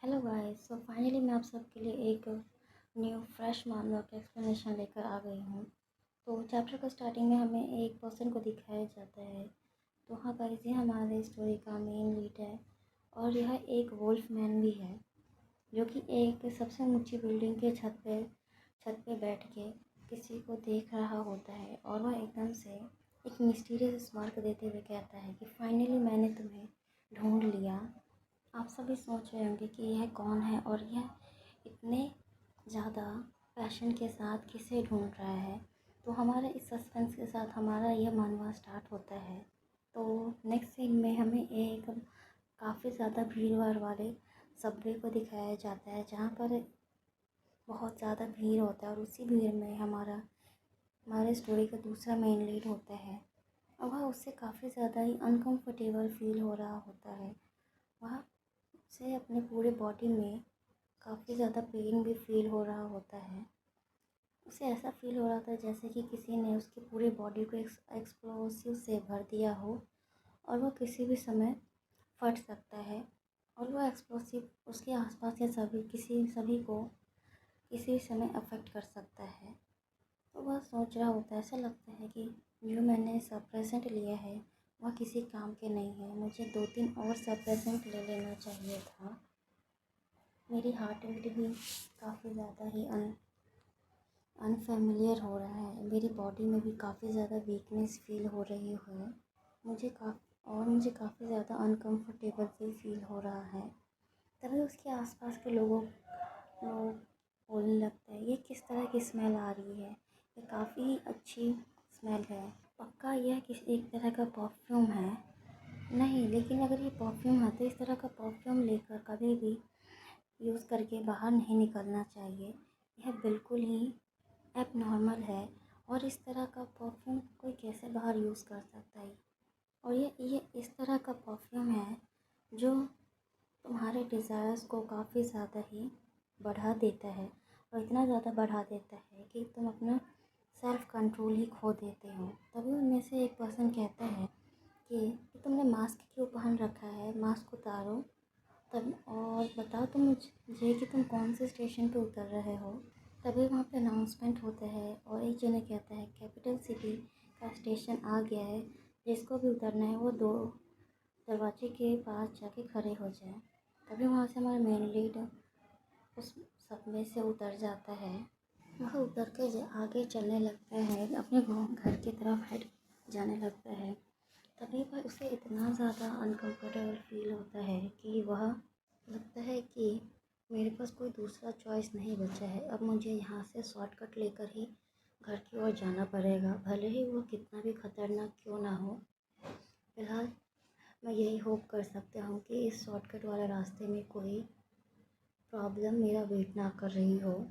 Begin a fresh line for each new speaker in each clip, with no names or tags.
Hello guys, so finally मैं आप सबके लिए एक न्यू फ्रेश मामला का एक्सप्लेनेशन लेकर आ गई हूँ। तो चैप्टर का स्टार्टिंग में हमें एक पर्सन को दिखाया जाता है। तो हाँ गाइस, ये हमारे स्टोरी का मेन लीड है और यह एक वुल्फ मैन भी है जो कि एक सबसे ऊंची बिल्डिंग के छत पे बैठ के किसी को देख रहा होता है और वह एकदम से एक मिस्टीरियस स्मार्क देते हुए कहता है कि फाइनली मैंने तुम्हें ढूंढ लिया। आप सभी सोच रहे होंगे कि यह कौन है और यह इतने ज़्यादा पैशन के साथ किसे ढूंढ रहा है। तो हमारे इस सस्पेंस के साथ हमारा यह मानवा स्टार्ट होता है। तो नेक्स्ट सीन में हमें एक काफ़ी ज़्यादा भीड़ भाड़ वाले सबवे को दिखाया जाता है जहाँ पर बहुत ज़्यादा भीड़ होता है और उसी भीड़ में हमारे स्टोरी का दूसरा मेन लीड होता है और वह उससे काफ़ी ज़्यादा ही अनकंफर्टेबल फील हो रहा होता है। वह से अपने पूरे बॉडी में काफ़ी ज़्यादा पेन भी फील हो रहा होता है। उसे ऐसा फील हो रहा था जैसे कि किसी ने उसकी पूरी बॉडी को एक्सप्लोसिव से भर दिया हो और वह किसी भी समय फट सकता है और वह एक्सप्लोसिव उसके आसपास के सभी को किसी भी समय अफेक्ट कर सकता है। तो वह सोच रहा होता है, ऐसा लगता है कि जो मैंने सप्रेसेंट लिया है वह किसी काम के नहीं है, मुझे 2-3 और सप्रेसेंट ले लेना चाहिए था। मेरी हार्ट बीट भी काफ़ी ज़्यादा ही अनफेमिलियर हो रहा है, मेरी बॉडी में भी काफ़ी ज़्यादा वीकनेस फील हो रही है, मुझे काफ़ी ज़्यादा अनकंफर्टेबल भी फील हो रहा है। तभी उसके आसपास के लोग बोलने लगते हैं, ये किस तरह की स्मेल आ रही है, ये काफ़ी अच्छी स्मेल है, पक्का यह एक तरह का परफ्यूम है। नहीं, लेकिन अगर ये परफ्यूम है तो इस तरह का परफ्यूम लेकर कभी भी यूज़ करके बाहर नहीं निकलना चाहिए, यह बिल्कुल ही एबनॉर्मल है और इस तरह का परफ्यूम कोई कैसे बाहर यूज़ कर सकता है। और ये इस तरह का परफ्यूम है जो तुम्हारे डिज़ायर्स को काफ़ी ज़्यादा ही बढ़ा देता है और इतना ज़्यादा बढ़ा देता है कि तुम अपना सेल्फ कंट्रोल ही खो देते हो। तभी उनमें से एक पर्सन कहता है कि तुमने मास्क क्यों पहन रखा है, मास्क उतारो तब और बताओ तुम मुझे कि तुम कौन से स्टेशन पे उतर रहे हो। तभी वहाँ पे अनाउंसमेंट होता है और एक जने कहता है कैपिटल सिटी का स्टेशन आ गया है, जिसको भी उतरना है वो 2 दरवाजे के पास जाके खड़े हो जाए। तभी वहाँ से हमारा मेन लीड उस सबवे से उतर जाता है। वह उतर के आगे चलने लगता है, अपने घर की तरफ हेड जाने लगता है। तभी पर उसे इतना ज़्यादा अनकंफर्टेबल फील होता है कि वह लगता है कि मेरे पास कोई दूसरा चॉइस नहीं बचा है, अब मुझे यहाँ से शॉर्टकट लेकर ही घर की ओर जाना पड़ेगा, भले ही वो कितना भी ख़तरनाक क्यों ना हो। फ़िलहाल मैं यही होप कर सकता हूँ कि इस शॉर्टकट वाले रास्ते में कोई प्रॉब्लम मेरा वेट ना कर रही हो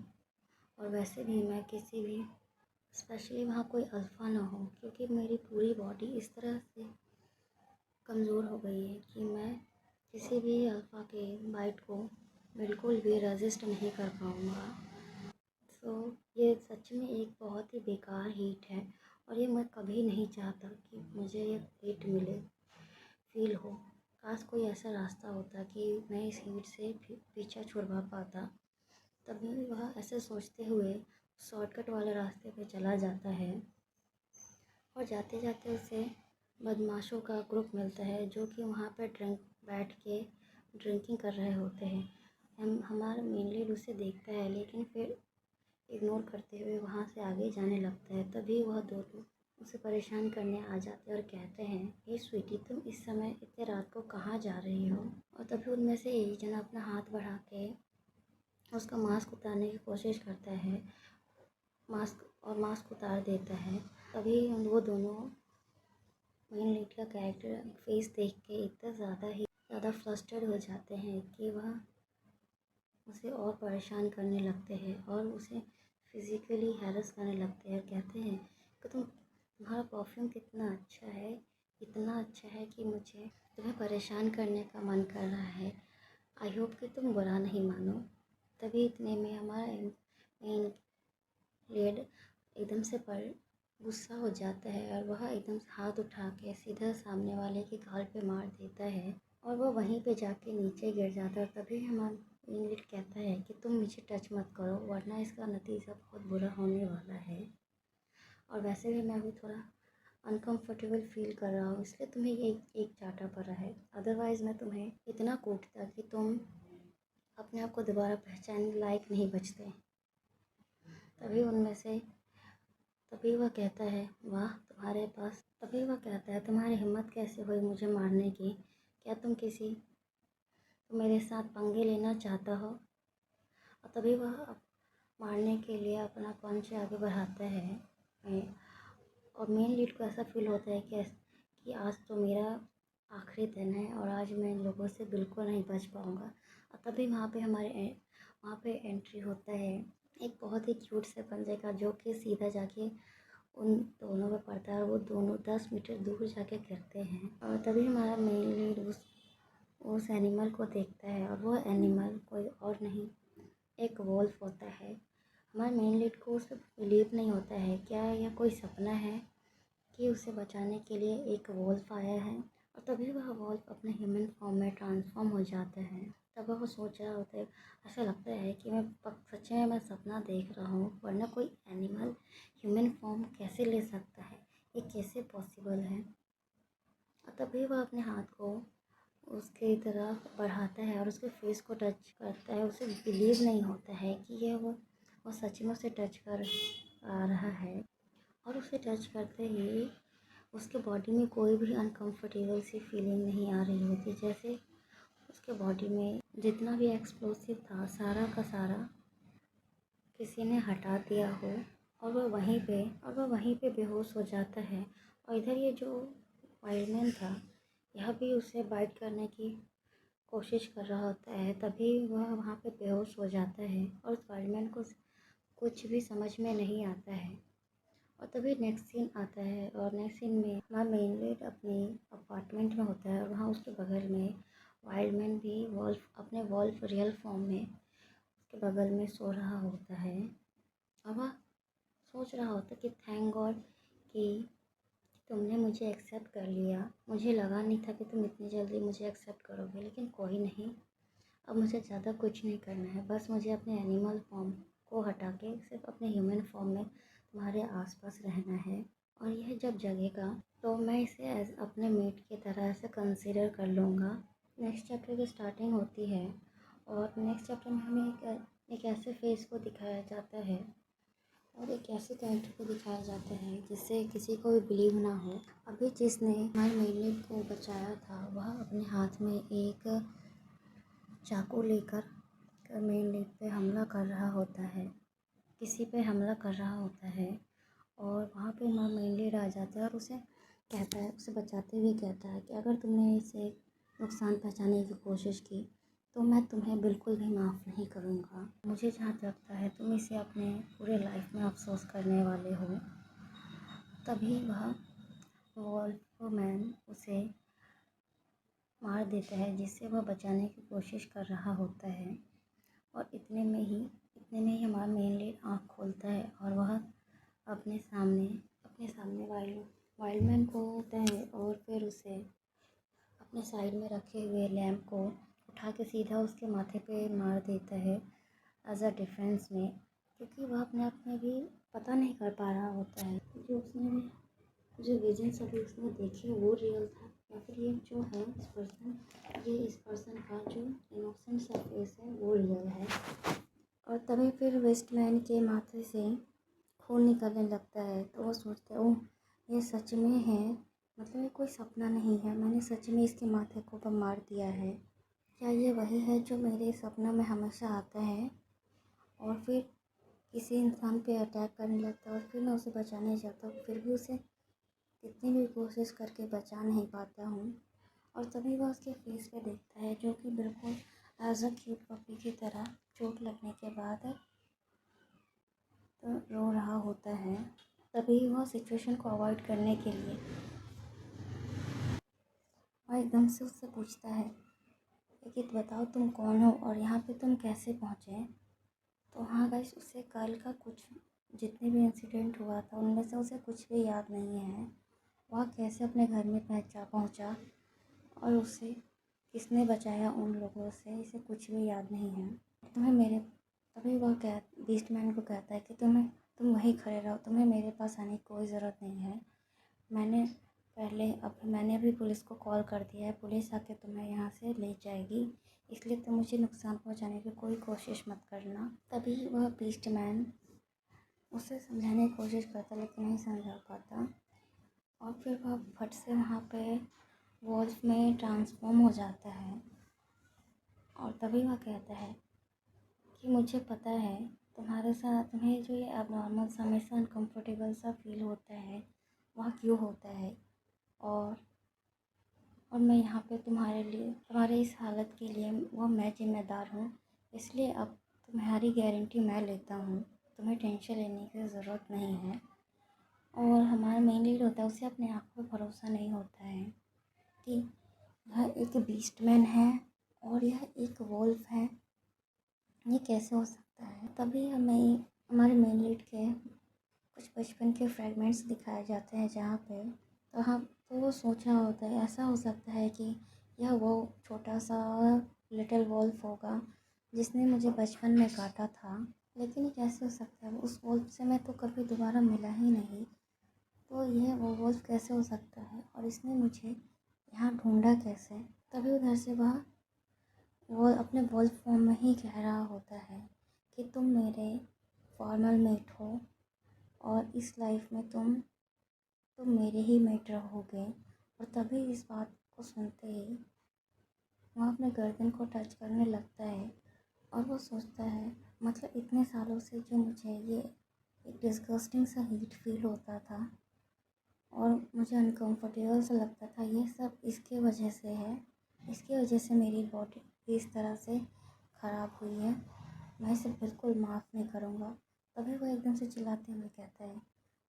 और वैसे भी मैं किसी भी स्पेशली वहाँ कोई अल्फ़ा ना हो, क्योंकि मेरी पूरी बॉडी इस तरह से कमज़ोर हो गई है कि मैं किसी भी अल्फ़ा के बाइट को बिल्कुल भी रेजिस्ट नहीं कर पाऊँगा। सो ये सच में एक बहुत ही बेकार हीट है और ये मैं कभी नहीं चाहता कि मुझे ये हीट फील हो। काश कोई ऐसा रास्ता होता कि मैं इस हीट से पीछा छुड़वा पाता। तभी वह ऐसे सोचते हुए शॉर्टकट वाले रास्ते पे चला जाता है और जाते जाते उसे बदमाशों का ग्रुप मिलता है जो कि वहाँ पे बैठ के ड्रिंकिंग कर रहे होते हैं। हमारा मेन लीड उसे देखता है लेकिन फिर इग्नोर करते हुए वहाँ से आगे जाने लगता है। तभी वह दोनों उसे परेशान करने आ जाते हैं और कहते हैं, हे स्वीटी, तुम इस समय इतने रात को कहाँ जा रही हो। और तभी उनमें से एक जना अपना हाथ बढ़ा के उसका मास्क उतारने की कोशिश करता है, मास्क उतार देता है। तभी वो दोनों मेन लीड का कैरेक्टर फेस देख के इतना ज़्यादा फ्रस्ट्रेट हो जाते हैं कि वह उसे और परेशान करने लगते हैं और उसे फिज़िकली हैरेस करने लगते हैं और कहते हैं कि तुम्हारा परफ्यूम कितना अच्छा है, इतना अच्छा है कि मुझे तुम्हें परेशान करने का मन कर रहा है। आई होप कि तुम बुरा नहीं मानो। तभी इतने में हमारा मेन लीड एकदम से गुस्सा हो जाता है और वह एकदम से हाथ उठा के सीधा सामने वाले के गाल पे मार देता है। और वो वहीं पे जाके नीचे गिर जाता है। तभी हमारा इंग्लिड कहता है कि तुम मुझे टच मत करो वरना इसका नतीजा बहुत बुरा होने वाला है। और वैसे भी मैं अभी थोड़ा अनकंफर्टेबल फील कर रहा हूँ, इसलिए तुम्हें एक एक चाटा पड़ा है। अदरवाइज़ मैं तुम्हें इतना कूटता कि तुम अपने आप को दोबारा पहचानने लायक नहीं बचते। तभी उनमें से तभी वह कहता है, वाह तुम्हारे पास तभी वह कहता है, तुम्हारी हिम्मत कैसे हुई मुझे मारने की? क्या तुम मेरे साथ पंगे लेना चाहता हो? और तभी वह मारने के लिए अपना पंच आगे बढ़ाता है। और मेन लीड को ऐसा फील होता है कि आज तो मेरा आखिरी दिन है और आज मैं इन लोगों से बिल्कुल नहीं बच पाऊँगा। और तभी वहाँ पे एंट्री होता है एक बहुत ही क्यूट से बंदे का, जो कि सीधा जाके उन दोनों पे पड़ता है और वो दोनों 10 मीटर दूर जाके गिरते हैं। और तभी हमारा मेन लीड उस एनिमल को देखता है और वो एनिमल कोई और नहीं, एक वोल्फ होता है। हमारे मेन लीड को उस पर बिलीव नहीं होता है, क्या यह कोई सपना है कि उसे बचाने के लिए एक वोल्फ आया है। और तभी वह वोल्फ अपने ह्यूमन फॉर्म में ट्रांसफॉर्म हो जाता है। तब वह सोच रहा होता है, ऐसा लगता है कि सच में मैं सपना देख रहा हूँ, वरना कोई एनिमल ह्यूमन फॉर्म कैसे ले सकता है, ये कैसे पॉसिबल है। और तभी वह अपने हाथ को उसकी तरफ बढ़ाता है और उसके फेस को टच करता है। उसे बिलीव नहीं होता है कि वो सच में उसे टच कर आ रहा है। और उसे टच करते ही उसके बॉडी में कोई भी अनकंफर्टेबल सी फीलिंग नहीं आ रही होती, जैसे उसके बॉडी में जितना भी एक्सप्लोसिव था सारा का सारा किसी ने हटा दिया हो। और वह वहीं पे बेहोश हो जाता है। और इधर ये जो वाइल्डमैन था, यह भी उसे बाइट करने की कोशिश कर रहा होता है। तभी वह वहाँ पे बेहोश हो जाता है और उस वाइल्डमैन को कुछ भी समझ में नहीं आता है। और तभी नेक्स्ट सीन आता है और नेक्स्ट सीन में हमारा मेन लीड अपने अपार्टमेंट में होता है और वहाँ उसके बगल में वाइल्डमैन भी अपने वॉल्फ रियल फॉर्म में उसके बगल में सो रहा होता है। और वह सोच रहा होता कि थैंक गॉड कि तुमने मुझे एक्सेप्ट कर लिया। मुझे लगा नहीं था कि तुम इतनी जल्दी मुझे एक्सेप्ट करोगे, लेकिन कोई नहीं, अब मुझे ज़्यादा कुछ नहीं करना है। बस मुझे अपने एनिमल फॉर्म को हटा के सिर्फ अपने ह्यूमन फॉर्म में तुम्हारे आसपास रहना है। और यह जब जगेगा तो मैं इसे एज अपने मेट की तरह ऐसे कंसीडर कर लूँगा। नेक्स्ट चैप्टर की स्टार्टिंग होती है और नेक्स्ट चैप्टर में हमें एक ऐसे फेस को दिखाया जाता है और एक ऐसे कैरेक्टर को दिखाया जाता है जिससे किसी को भी बिलीव ना हो। अभी जिसने हमारे मेन लीड को बचाया था वह अपने हाथ में एक चाकू लेकर मेन लीड पे हमला कर रहा होता है, किसी पे हमला कर रहा होता है। और वहाँ पे हमारा मेन लीड आ जाता है और उसे बचाते हुए कहता है कि अगर तुमने इसे नुकसान पहुँचाने की कोशिश की तो मैं तुम्हें बिल्कुल भी माफ़ नहीं करूँगा। मुझे जहाँ तक लगता है तुम इसे अपने पूरे लाइफ में अफसोस करने वाले हो। तभी वह वॉल्फ मैन उसे मार देता है, जिससे वह बचाने की कोशिश कर रहा होता है। और इतने में ही हमारा मेन लीड आँख खोलता है और वह अपने सामने वाइल्डमैन को होता है और फिर उसे अपने साइड में रखे हुए लैम्प को उठा के सीधा उसके माथे पे मार देता है एज अ डिफेंस में, क्योंकि वह अपने आप में भी पता नहीं कर पा रहा होता है जो विजन्स अभी उसने देखे वो रियल था या फिर ये जो है इस पर्सन का जो इनोसेंट सा फेस है वो रियल है। और तभी फिर वेस्टमैन के माथे से खून निकलने लगता है तो वो सोचता है, ओह ये सच में है, मतलब ये कोई सपना नहीं है, मैंने सच में इसके माथे को मार दिया है। क्या ये वही है जो मेरे सपनों में हमेशा आता है? और फिर किसी इंसान पे अटैक करने लगता है और फिर मैं उसे बचाने जाता हूँ, फिर भी उसे कितनी भी कोशिश करके बचा नहीं पाता हूँ। और तभी वह उसके फेस पे देखता है जो कि बिल्कुल एज अ क्यूट पपी की तरह चोट लगने के बाद तो रो रहा होता है। तभी वह सिचुएशन को अवॉइड करने के लिए वह एकदम से उससे पूछता है कि बताओ तुम कौन हो और यहाँ पे तुम कैसे पहुँचे। तो हाँ गाइस, उसे कल का कुछ जितने भी इंसिडेंट हुआ था उनमें से उसे कुछ भी याद नहीं है। वह कैसे अपने घर में पहुँचा और उसे किसने बचाया उन लोगों से, इसे कुछ भी याद नहीं है। तुम्हें मेरे तभी वह बीस्टमैन को कहता है कि तुम वहीं खड़े रहो, तुम्हें मेरे पास आने की कोई ज़रूरत नहीं है। मैंने अभी पुलिस को कॉल कर दिया है, पुलिस आके तुम्हें यहाँ से ले जाएगी, इसलिए तुम मुझे नुकसान पहुँचाने की कोई कोशिश मत करना। तभी वह बीस्टमैन उसे समझाने की कोशिश करता लेकिन नहीं समझा पाता, और फिर वह फट से वहाँ पे वॉल्फ में ट्रांसफॉर्म हो जाता है। और तभी वह कहता है कि मुझे पता है तुम्हारे साथ, तुम्हें जो ये अबनॉर्मल सा, हमेशा अनकम्फर्टेबल सा फील होता है वह क्यों होता है, और मैं यहाँ पे तुम्हारे इस हालत के लिए मैं ज़िम्मेदार हूँ, इसलिए अब तुम्हारी गारंटी मैं लेता हूँ, तुम्हें टेंशन लेने की ज़रूरत नहीं है। और हमारा मेन लीड होता है, उसे अपने आप पर भरोसा नहीं होता है कि यह एक बीस्टमैन है और यह एक वोल्फ है, ये कैसे हो सकता है। तभी हमें हमारे मेन लीड के कुछ बचपन के फ्रेगमेंट्स दिखाए जाते हैं, जहाँ पे तो वो सोचा होता है ऐसा हो सकता है कि यह वो छोटा सा लिटिल वोल्फ होगा जिसने मुझे बचपन में काटा था, लेकिन ये कैसे हो सकता है, उस वोल्फ से मैं तो कभी दोबारा मिला ही नहीं, तो यह वो वोल्फ कैसे हो सकता है और इसने मुझे यहाँ ढूंढा कैसे। तभी उधर से वो अपने वोल्फ फॉर्म में ही कह रहा होता है कि तुम मेरे फॉर्मल मेट हो और इस लाइफ में तुम मेरे ही मेट रहोगे। और तभी इस बात को सुनते ही वह अपने गर्दन को टच करने लगता है, और वो सोचता है मतलब इतने सालों से जो मुझे ये एक डिस्गस्टिंग सा हीट फील होता था और मुझे अनकंफर्टेबल सा लगता था, ये सब इसके वजह से है, इसकी वजह से मेरी बॉडी इस तरह से ख़राब हुई है, मैं इसे बिल्कुल माफ़ नहीं करूँगा। तभी वो एकदम से चिल्लाते हुए कहता है,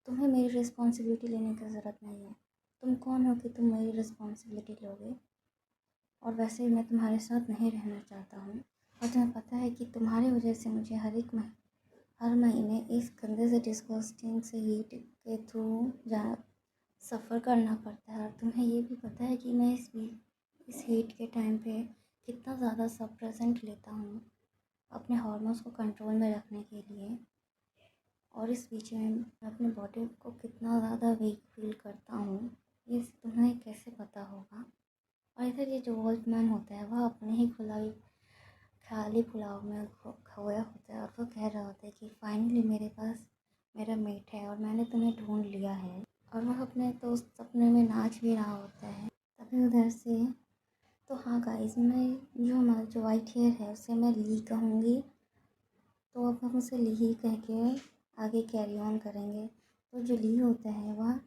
तुम्हें मेरी रिस्पॉन्सिबिलिटी लेने की ज़रूरत नहीं है, तुम कौन हो कि तुम मेरी रिस्पॉन्सिबिलिटी लोगे, और वैसे भी मैं तुम्हारे साथ नहीं रहना चाहता हूँ, और तुम्हें पता है कि तुम्हारी वजह से मुझे हर महीने इस गंदे से डिस्गस्टिंग से हीट के थ्रू सफ़र करना पड़ता है, और तुम्हें ये भी पता है कि मैं इस हीट के टाइम पे कितना ज़्यादा सप्रेसेंट लेता हूँ अपने हार्मोन्स को कंट्रोल में रखने के लिए, और इस बीच में मैं अपनी बॉडी को कितना ज़्यादा वीक फील करता हूँ, ये तुम्हें कैसे पता होगा। और इधर ये जो वोल्फमैन होता है वह अपने ही खाली पुलाव में खोया होता है, और वो कह रहा होता है कि फाइनली मेरे पास मेरा मेट है और मैंने तुम्हें ढूंढ लिया है, और वह अपने दोस्त सपने में नाच भी रहा होता है। तभी उधर से तो हाँ गाइस, मैं जो हमारा जो वाइट हेयर है उसे मैं ली कहूँगी, तो अब हम उसे ली ही कह के आगे कैरी ऑन करेंगे। तो जो ली होता है वह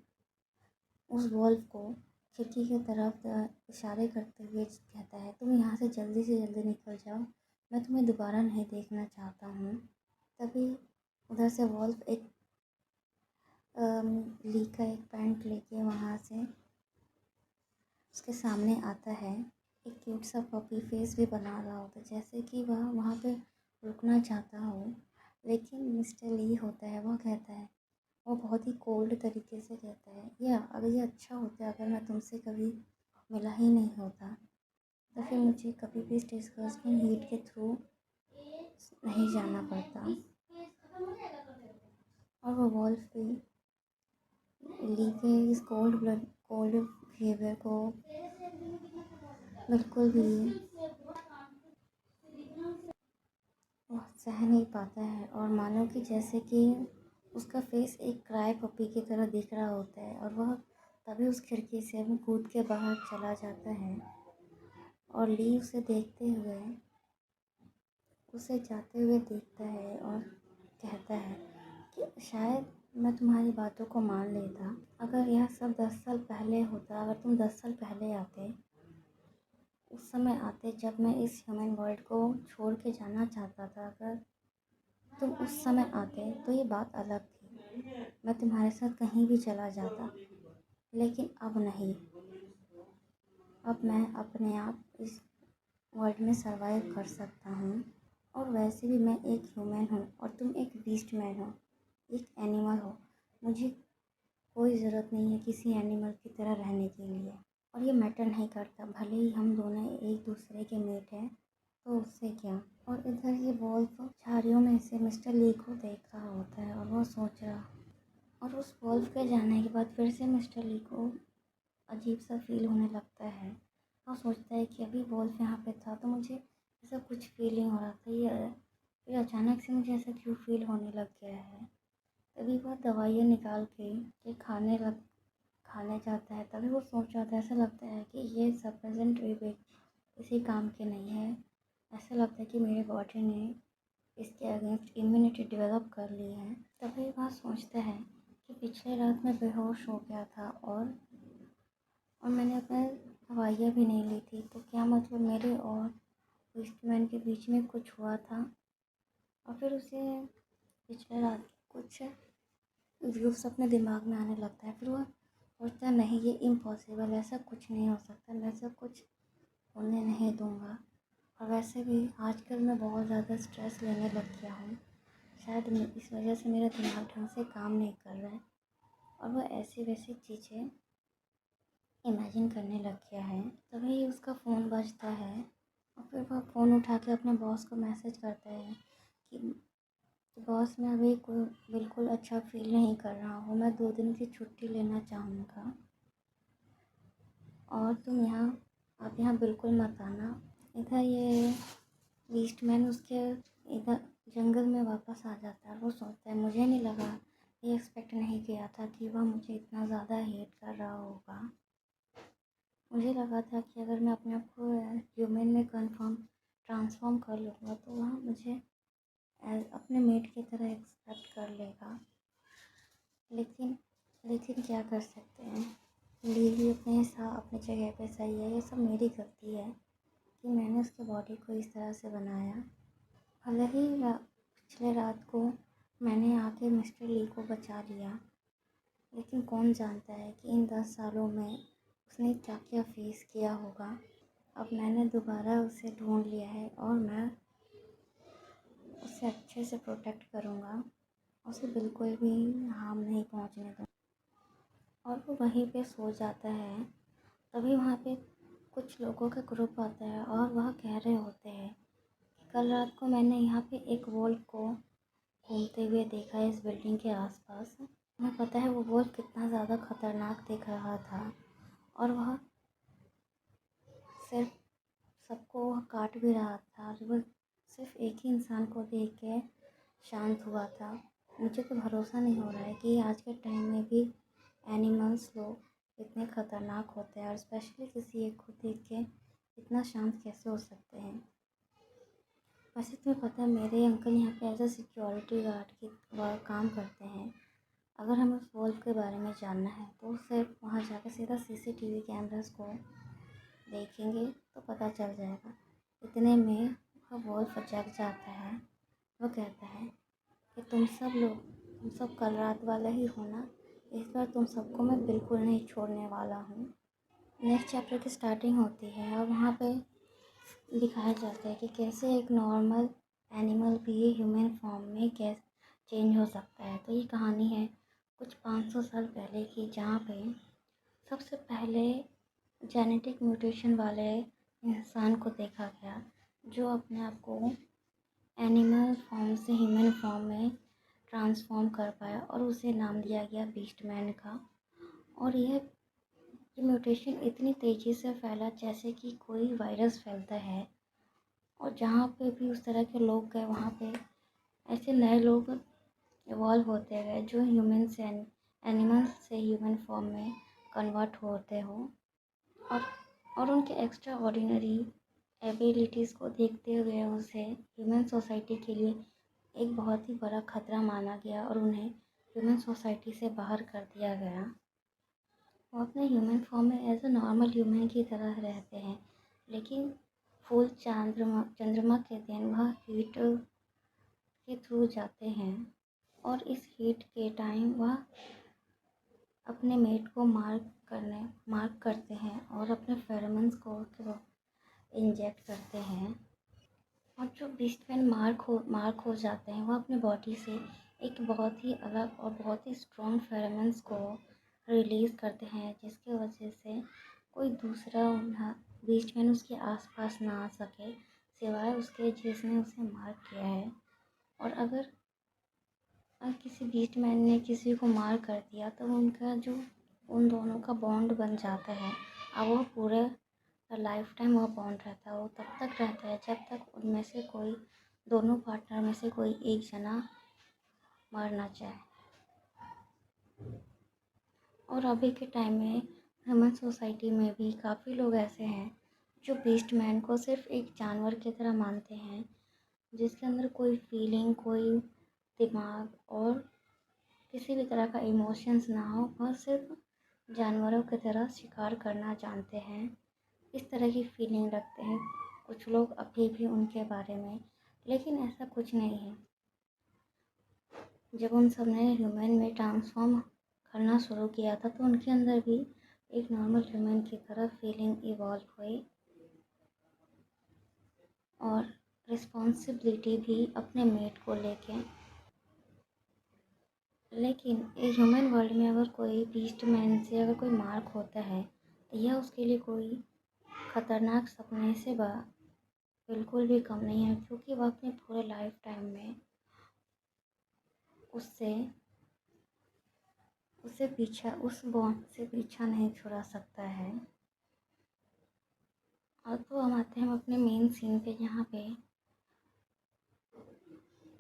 उस वॉल्व को खिड़की की तरफ इशारे करते हुए कहता है, तुम यहाँ से जल्दी निकल जाओ, मैं तुम्हें दोबारा नहीं देखना चाहता हूँ। तभी उधर से वॉल्व एक ली का एक पैंट लेके वहाँ से उसके सामने आता है, एक क्यूट सा पपी फेस भी बना रहा होता है, जैसे कि वह वहाँ पे रुकना चाहता हो, लेकिन मिस्टर ली होता है, वह कहता है, वो बहुत ही कोल्ड तरीके से कहता है, ये अच्छा होता अगर मैं तुमसे कभी मिला ही नहीं होता, तो फिर मुझे कभी भी इस डिस्गस्टिंग हीट के थ्रू नहीं जाना पड़ता। और वो वॉल्फ भी ली के इस कोल्ड बिहेवियर को बिल्कुल भी वह सह नहीं पाता है, और मानो कि जैसे कि उसका फेस एक क्राई पपी की तरह दिख रहा होता है, और वह तभी उस खिड़की से वो कूद के बाहर चला जाता है, और ली उसे जाते हुए देखता है और कहता है कि शायद मैं तुम्हारी बातों को मान लेता अगर यह सब 10 साल पहले होता, अगर तुम 10 साल पहले आते, उस समय आते जब मैं इस ह्यूमन वर्ल्ड को छोड़ के जाना चाहता था, अगर तुम उस समय आते तो ये बात अलग थी, मैं तुम्हारे साथ कहीं भी चला जाता, लेकिन अब नहीं, अब मैं अपने आप इस वर्ल्ड में सर्वाइव कर सकता हूँ, और वैसे भी मैं एक ह्यूमन हूँ और तुम एक बीस्ट मैन हो, एक एनिमल हो, मुझे कोई ज़रूरत नहीं है किसी एनिमल की तरह रहने के लिए। और ये मैटर नहीं करता, भले ही हम दोनों एक दूसरे के मेट हैं, तो उससे क्या। और इधर ये वॉल्फ झाड़ियों में से मिस्टर ली को देख रहा होता है और वो सोच रहा, और उस वॉल्फ के जाने के बाद फिर से मिस्टर ली को अजीब सा फील होने लगता है। वो सोचता है कि अभी वॉल्फ यहाँ पे था तो मुझे ऐसा कुछ फीलिंग हो रहा था, ये फिर अचानक से मुझे ऐसा क्यों फील होने लग गया है। तभी वह दवाइयाँ निकाल के ये खाने जाता है। तभी वो सोच रहा था, ऐसा लगता है कि ये सप्लीमेंट्री किसी काम के नहीं है। ऐसा लगता है कि मेरे बॉडी ने इसके अगेंस्ट इम्यूनिटी डेवलप कर ली है। तभी वह सोचता है कि पिछले रात मैं बेहोश हो गया था और मैंने अपने दवाइयाँ भी नहीं ली थी, तो क्या मतलब मेरे और वेस्टमैन के बीच में कुछ हुआ था। और फिर उसे पिछले रात कुछ व्यूज़ अपने दिमाग में आने लगता है। फिर वह सोचता है, नहीं ये इम्पॉसिबल, ऐसा कुछ नहीं हो सकता, मैं ऐसा कुछ होने नहीं दूँगा। और वैसे भी आजकल मैं बहुत ज़्यादा स्ट्रेस लेने लग गया हूँ, शायद इस वजह से मेरा दिमाग ढंग से काम नहीं कर रहा है। और वह ऐसी वैसी चीज़ें इमेजिन करने लग गया है। तभी उसका फ़ोन बजता है और फिर वह फ़ोन उठा के अपने बॉस को मैसेज करता है कि बॉस मैं अभी कोई बिल्कुल अच्छा फ़ील नहीं कर रहा हूँ, मैं 2 दिन की छुट्टी लेना चाहूँगा और आप यहाँ बिल्कुल मत आना। इधर ये ईस्टमैन उसके इधर जंगल में वापस आ जाता है। वो सोचता है, मुझे नहीं लगा, ये एक्सपेक्ट नहीं किया था कि वह मुझे इतना ज़्यादा हेट कर रहा होगा। मुझे लगा था कि अगर मैं अपने आप को ह्यूमन में ट्रांसफॉर्म कर लूँगा तो वह मुझे अपने मेट की तरह एक्सेप्ट कर लेगा। लेकिन लेकिन क्या कर सकते हैं, लीवी अपनी जगह पे सही है। ये सब मेरी गलती है कि मैंने उसके बॉडी को इस तरह से बनाया। भले ही पिछले रात को मैंने आके मिस्टर ली को बचा लिया, लेकिन कौन जानता है कि इन 10 सालों में उसने क्या क्या फेस किया होगा। अब मैंने दोबारा उसे ढूंढ लिया है और मैं उसे अच्छे से प्रोटेक्ट करूँगा, उसे बिल्कुल भी हार्म नहीं पहुँचने दूँगा। और वो वहीं पे सो जाता है। तभी वहाँ पे कुछ लोगों का ग्रुप आता है और वह कह रहे होते हैं कि कल रात को मैंने यहाँ पे एक वोल्फ को घूमते हुए देखा है इस बिल्डिंग के आसपास। तुम्हें पता है वो वोल्फ कितना ज़्यादा खतरनाक दिख रहा था और वह सिर्फ सबको वह काट भी रहा था और वह सिर्फ एक ही इंसान को देख के शांत हुआ था। मुझे तो भरोसा नहीं हो रहा है कि आज के टाइम में भी एनिमल्स लोग इतने ख़तरनाक होते हैं और स्पेशली किसी एक को देख के इतना शांत कैसे हो सकते हैं। वैसे तुम्हें पता है मेरे अंकल यहाँ पे एज अ सिक्योरिटी गार्ड की काम करते हैं। अगर हमें उस वॉल्फ के बारे में जानना है तो सिर्फ वहाँ जाकर सीधा सीसीटीवी कैमरास को देखेंगे तो पता चल जाएगा। इतने में वह वॉल्फ जग जाता है। वो कहता है कि तुम सब कल रात वाले ही हो ना, इस बार तुम सबको मैं बिल्कुल नहीं छोड़ने वाला हूँ। नेक्स्ट चैप्टर की स्टार्टिंग होती है और वहाँ पे दिखाया जाता है कि कैसे एक नॉर्मल एनिमल भी ह्यूमन फॉर्म में कैसे चेंज हो सकता है। तो ये कहानी है कुछ 500 साल पहले की, जहाँ पे सबसे पहले जेनेटिक म्यूटेशन वाले इंसान को देखा गया जो अपने आप को एनिमल फॉर्म से ह्यूमन फॉर्म में ट्रांसफॉर्म कर पाया और उसे नाम दिया गया बीस्टमैन का। और यह म्यूटेशन इतनी तेज़ी से फैला जैसे कि कोई वायरस फैलता है। और जहाँ पे भी उस तरह के लोग गए वहाँ पे ऐसे नए लोग इवॉल्व होते गए जो ह्यूमन से एनिमल से ह्यूमन फॉर्म में कन्वर्ट होते हो। और उनके एक्स्ट्रा ऑर्डिनरी एबिलिटीज़ को देखते हुए उसे ह्यूमन सोसाइटी के लिए एक बहुत ही बड़ा खतरा माना गया और उन्हें ह्यूमन सोसाइटी से बाहर कर दिया गया। वो अपने ह्यूमन फॉर्म में एज अ नॉर्मल ह्यूमन की तरह रहते हैं, लेकिन फुल चंद्रमा के दिन वह हीट के थ्रू जाते हैं और इस हीट के टाइम वह अपने मेट को मार्क करते हैं और अपने फेरोमोन्स को इंजेक्ट करते हैं। और जो बीस्टमैन मार्क हो जाते हैं वह अपने बॉडी से एक बहुत ही अलग और बहुत ही स्ट्रॉन्ग फेरोमोन्स को रिलीज़ करते हैं, जिसकी वजह से कोई दूसरा बीस्टमैन उसके आसपास ना आ सके सिवाय उसके जिसने उसे मार किया है। और अगर किसी बीस्टमैन ने किसी को मार कर दिया तो उनका जो उन दोनों का बॉन्ड बन जाता है। अब वो पूरे लाइफ टाइम वह बॉन्ड रहता है, वो तब तक रहता है जब तक उनमें से कोई दोनों पार्टनर में से कोई एक जना मर ना जाए। और अभी के टाइम में ह्यूमन सोसाइटी में भी काफ़ी लोग ऐसे हैं जो बीस्टमैन को सिर्फ एक जानवर की तरह मानते हैं, जिसके अंदर कोई फीलिंग, कोई दिमाग और किसी भी तरह का इमोशंस ना हो। वह सिर्फ जानवरों की तरह शिकार करना जानते हैं, इस तरह की फीलिंग रखते हैं कुछ लोग अभी भी उनके बारे में। लेकिन ऐसा कुछ नहीं है। जब उन सब ने ह्यूमन में ट्रांसफॉर्म करना शुरू किया था तो उनके अंदर भी एक नॉर्मल ह्यूमन की तरह फीलिंग इवॉल्व हुई और रिस्पॉन्सिबिलिटी भी अपने मेट को लेके। लेकिन एक ह्यूमन वर्ल्ड में अगर कोई बीस्टमैन से अगर कोई मार्क होता है तो यह उसके लिए कोई ख़तरनाक सपने से बिल्कुल भी कम नहीं है, क्योंकि वह अपने पूरे लाइफ टाइम में उससे उसे पीछा उस बॉन्ड से पीछा नहीं छुड़ा सकता है। और तो हम आते हैं अपने मेन सीन पे, जहाँ पे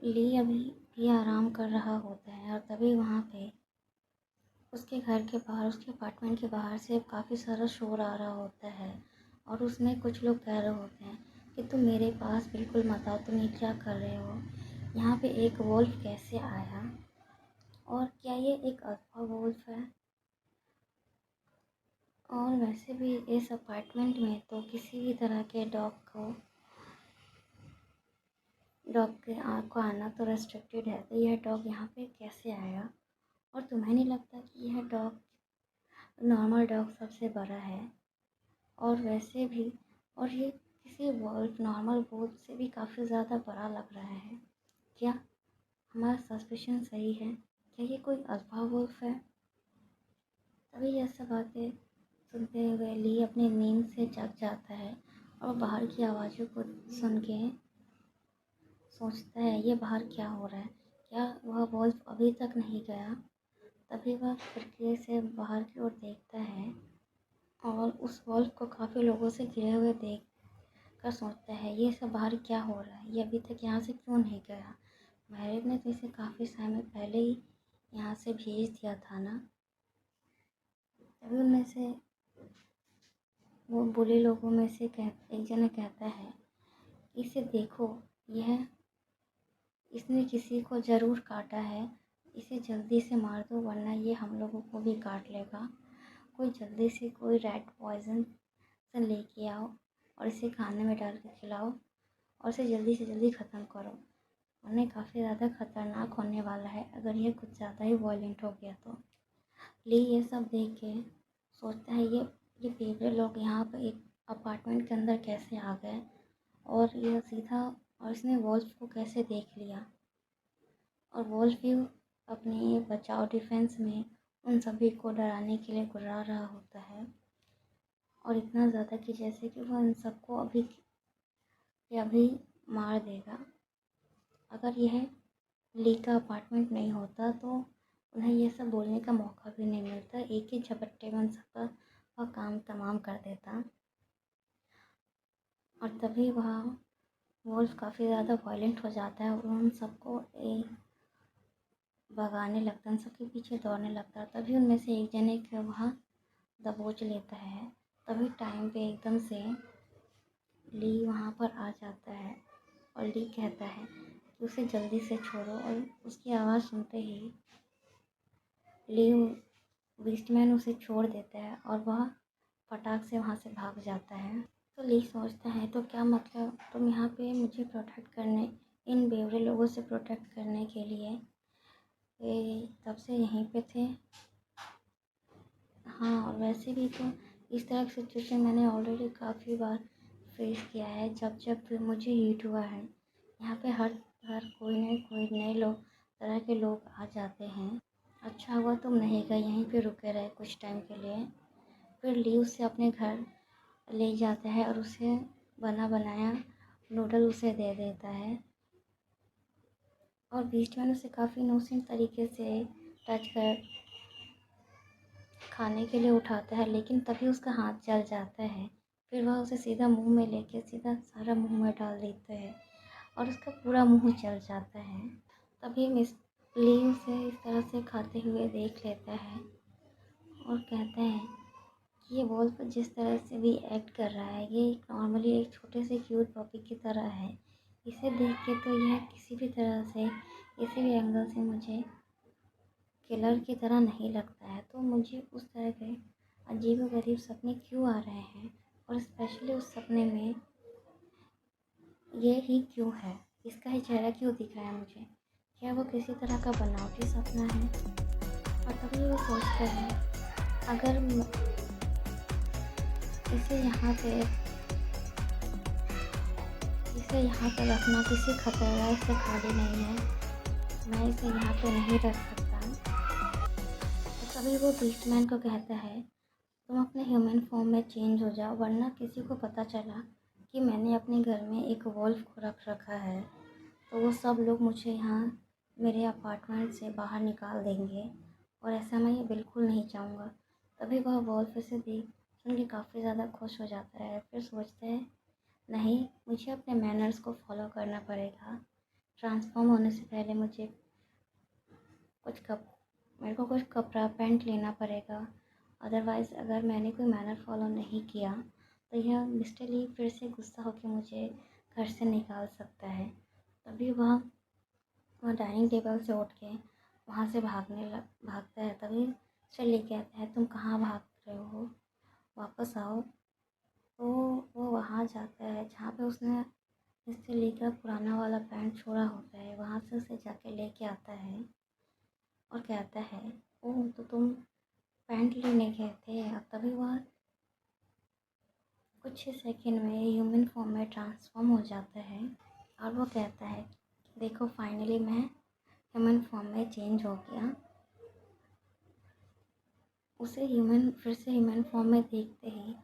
ली अभी भी आराम कर रहा होता है और तभी वहाँ पे उसके घर के बाहर, उसके अपार्टमेंट के बाहर से काफ़ी सारा शोर आ रहा होता है। और उसमें कुछ लोग कह रहे होते हैं कि तुम मेरे पास बिल्कुल मत आओ, तुम ये क्या कर रहे हो, यहाँ पे एक वोल्फ कैसे आया, और क्या ये एक अल्फा वोल्फ है। और वैसे भी इस अपार्टमेंट में तो किसी भी तरह के डॉग के को आना तो रेस्ट्रिक्टेड है, तो यह डॉग यहाँ पे कैसे आया। और तुम्हें नहीं लगता कि यह डॉग नॉर्मल डॉग सबसे बड़ा है, और वैसे भी, और ये किसी नॉर्मल वोल्फ से भी काफ़ी ज़्यादा बड़ा लग रहा है। क्या हमारा सस्पिशन सही है? क्या ये कोई अल्फा वोल्फ है? तभी यह सब बातें सुनते हुए ली अपनी नींद से जग जाता है और बाहर की आवाज़ों को सुन के सोचता है ये बाहर क्या हो रहा है, क्या वह वोल्फ अभी तक नहीं गया। तभी वह खिड़की से बाहर की ओर देखता है और उस वोल्फ को काफ़ी लोगों से घिरे हुए देख कर सोचता है ये सब बाहर क्या हो रहा है, ये अभी तक यहाँ से क्यों नहीं गया। मैरिज ने तो इसे काफ़ी समय पहले ही यहाँ से भेज दिया था ना। तभी उनमें से वो बुरे लोगों में से एक जना कहता है, इसे देखो, यह इसने किसी को ज़रूर काटा है, इसे जल्दी से मार दो वरना ये हम लोगों को भी काट लेगा। कोई जल्दी से कोई रैट पॉइज़न से लेके आओ और इसे खाने में डाल के खिलाओ और इसे जल्दी से जल्दी ख़त्म करो, वरना काफ़ी ज़्यादा ख़तरनाक होने वाला है अगर ये कुछ ज़्यादा ही वॉयलेंट हो गया तो। ली ये सब देख के सोचता है ये बेवड़े लोग यहाँ पर एक अपार्टमेंट के अंदर कैसे आ गए, और यह सीधा, और इसने वॉल्फ को कैसे देख लिया। और वॉल्फ भी अपने बचाव डिफेंस में उन सभी को डराने के लिए गुर्रा रहा होता है, और इतना ज़्यादा कि जैसे कि वह इन सबको अभी के अभी मार देगा। अगर यह ली का अपार्टमेंट नहीं होता तो उन्हें यह सब बोलने का मौका भी नहीं मिलता, एक ही झपट्टे में उन सबका वह काम तमाम कर देता। और तभी वह वोल्फ काफ़ी ज़्यादा वायलेंट हो जाता है और उन सबको भगाने लगता है, उन सबके पीछे दौड़ने लगता है। तभी उनमें से एक जने को वह दबोच लेता है। तभी टाइम पे एकदम से ली वहाँ पर आ जाता है और ली कहता है कि उसे जल्दी से छोड़ो, और उसकी आवाज़ सुनते ही ली बीस्टमैन उसे छोड़ देता है और वह फटाक से वहाँ से भाग जाता है। तो ली सोचता है तो क्या मतलब तुम यहाँ पे मुझे प्रोटेक्ट करने, इन बेवड़े लोगों से प्रोटेक्ट करने के लिए तब से यहीं पे थे। हाँ, और वैसे भी तो इस तरह की सिचुएशन मैंने ऑलरेडी काफ़ी बार फेस किया है। जब जब भी मुझे हीट हुआ है, यहाँ पे हर हर कोई नए लोग, तरह के लोग आ जाते हैं। अच्छा हुआ तुम नहीं गए, यहीं पे रुके रहे कुछ टाइम के लिए, फिर ली उसे अपने घर ले जाता है और उसे बना बनाया नूडल उसे दे देता है। और बीस्टमैन उसे काफ़ी इनोसेंट तरीके से टच कर खाने के लिए उठाता है, लेकिन तभी उसका हाथ जल जाता है। फिर वह उसे सीधा मुंह में लेके सीधा सारा मुंह में डाल देता है और उसका पूरा मुंह जल जाता है। तभी मिस ली उसे इस तरह से खाते हुए देख लेता है और कहता है कि ये वोल्फ जिस तरह से भी एक्ट कर रहा है, ये नॉर्मली एक छोटे से क्यूट पपी की तरह है। इसे देख के तो यह किसी भी तरह से, किसी भी एंगल से मुझे किलर की तरह नहीं लगता है। तो मुझे उस तरह के अजीबोगरीब सपने क्यों आ रहे हैं, और स्पेशली उस सपने में ये ही क्यों है, इसका ही चेहरा क्यों दिख रहा है मुझे? क्या वो किसी तरह का बनावटी सपना है? और तभी वो सोचता है, अगर इसे यहाँ पे इसे यहाँ पे रखना किसी खतरनाक से खाली नहीं है, मैं इसे यहाँ पे नहीं रख सकता। तो तभी वो बीस्टमैन को कहता है, तुम अपने ह्यूमन फॉर्म में चेंज हो जाओ, वरना किसी को पता चला कि मैंने अपने घर में एक वॉल्फ को रख रखा है तो वो सब लोग मुझे यहाँ मेरे अपार्टमेंट से बाहर निकाल देंगे, और ऐसा मैं ये बिल्कुल नहीं चाहूँगा। तभी वह वॉल्फ से देख सुन के काफ़ी ज़्यादा खुश हो जाता है। फिर सोचता है, नहीं, मुझे अपने मैनर्स को फॉलो करना पड़ेगा। ट्रांसफॉर्म होने से पहले कुछ कप मेरे को कुछ कपड़ा पैंट लेना पड़ेगा। अदरवाइज़ अगर मैंने कोई मैनर फॉलो नहीं किया तो यह मिस्टर ली फिर से गुस्सा होकर मुझे घर से निकाल सकता है। तभी वह डाइनिंग टेबल से उठ के वहाँ से भागता है। तभी मिस्टर ली कहता है, तुम कहाँ भाग रहे हो, वापस आओ। तो वो वहाँ जाता है जहाँ पे उसने मिस्टर ली का पुराना वाला पैंट छोड़ा होता है। वहाँ से उसे जाके लेके आता है और कहता है, ओह तो तुम पैंट लेने गए थे। और तभी वह कुछ ही सेकंड में ह्यूमन फॉर्म में ट्रांसफॉर्म हो जाता है और वो कहता है, देखो फाइनली मैं ह्यूमन फॉर्म में चेंज हो गया। उसे फिर से ह्यूमन फॉर्म में देखते ही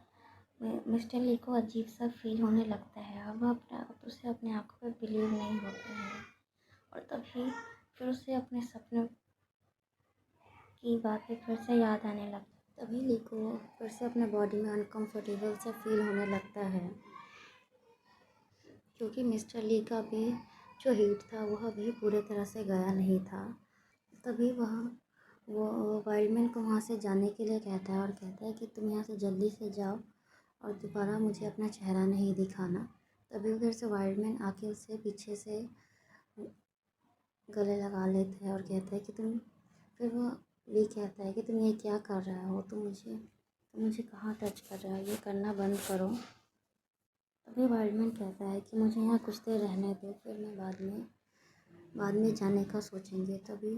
मिस्टर ली को अजीब सा फील होने लगता है और वह उसे अपने आँखों पर बिलीव नहीं होता है। और तभी फिर उसे अपने सपनों की बातें फिर से याद आने लगती। तभी ली को फिर से अपने बॉडी में अनकंफर्टेबल सा फील होने लगता है, क्योंकि मिस्टर ली का भी जो हीट था वह भी पूरे तरह से गया नहीं था। तभी वो वाइल्डमैन को वहाँ से जाने के लिए कहता है और कहता है कि तुम यहाँ से जल्दी से जाओ और दोबारा मुझे अपना चेहरा नहीं दिखाना। तभी उधर से वाइल्डमैन आके उसे पीछे से गले लगा लेता है और कहता है कि तुम फिर वो ये कहता है कि तुम ये क्या कर रहा हो, तुम मुझे कहाँ टच कर रहा हो, ये करना बंद करो। तभी वाइल्डमैन कहता है कि मुझे यहाँ कुछ देर रहने दो, फिर मैं बाद में जाने का सोचेंगे। तभी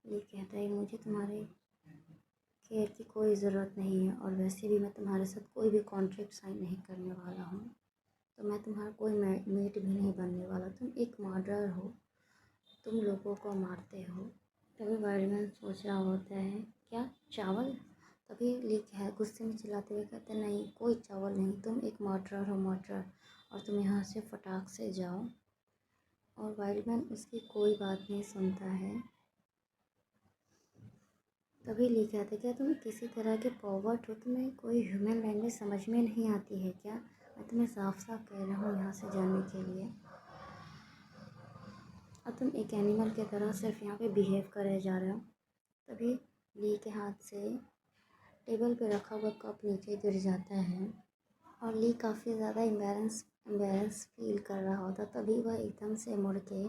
ये कहता है, मुझे तुम्हारे केयर की कोई ज़रूरत नहीं है, और वैसे भी मैं तुम्हारे साथ कोई भी कॉन्ट्रैक्ट साइन नहीं करने वाला हूँ, तो मैं तुम्हारा कोई मेट भी नहीं बनने वाला। तुम एक मर्डरर हो, तुम लोगों को मारते हो। तभी वाइल्डमैन सोच रहा होता है, क्या चावल? तभी लीक है गुस्से में चिल्लाते हुए कहते, नहीं, कोई चावल नहीं, तुम एक मर्डरर हो, मर्डरर, और तुम यहाँ से फटाक से जाओ। और वाइल्डमैन उसकी कोई बात नहीं सुनता है। तभी ली कहते हैं, क्या तुम किसी तरह के पॉवर्ट हो, तुम्हें कोई ह्यूमन लैंग्वेज समझ में नहीं आती है क्या? मैं तुम्हें साफ साफ कह रहा हूँ यहाँ से जाने के लिए, और तुम एक एनिमल की तरह सिर्फ यहाँ पे बिहेव करे जा रहे हो। तभी ली के हाथ से टेबल पे रखा हुआ कप नीचे गिर जाता है और ली काफ़ी ज़्यादा एम्बेरस फील कर रहा होता। तभी वह एकदम से मुड़ के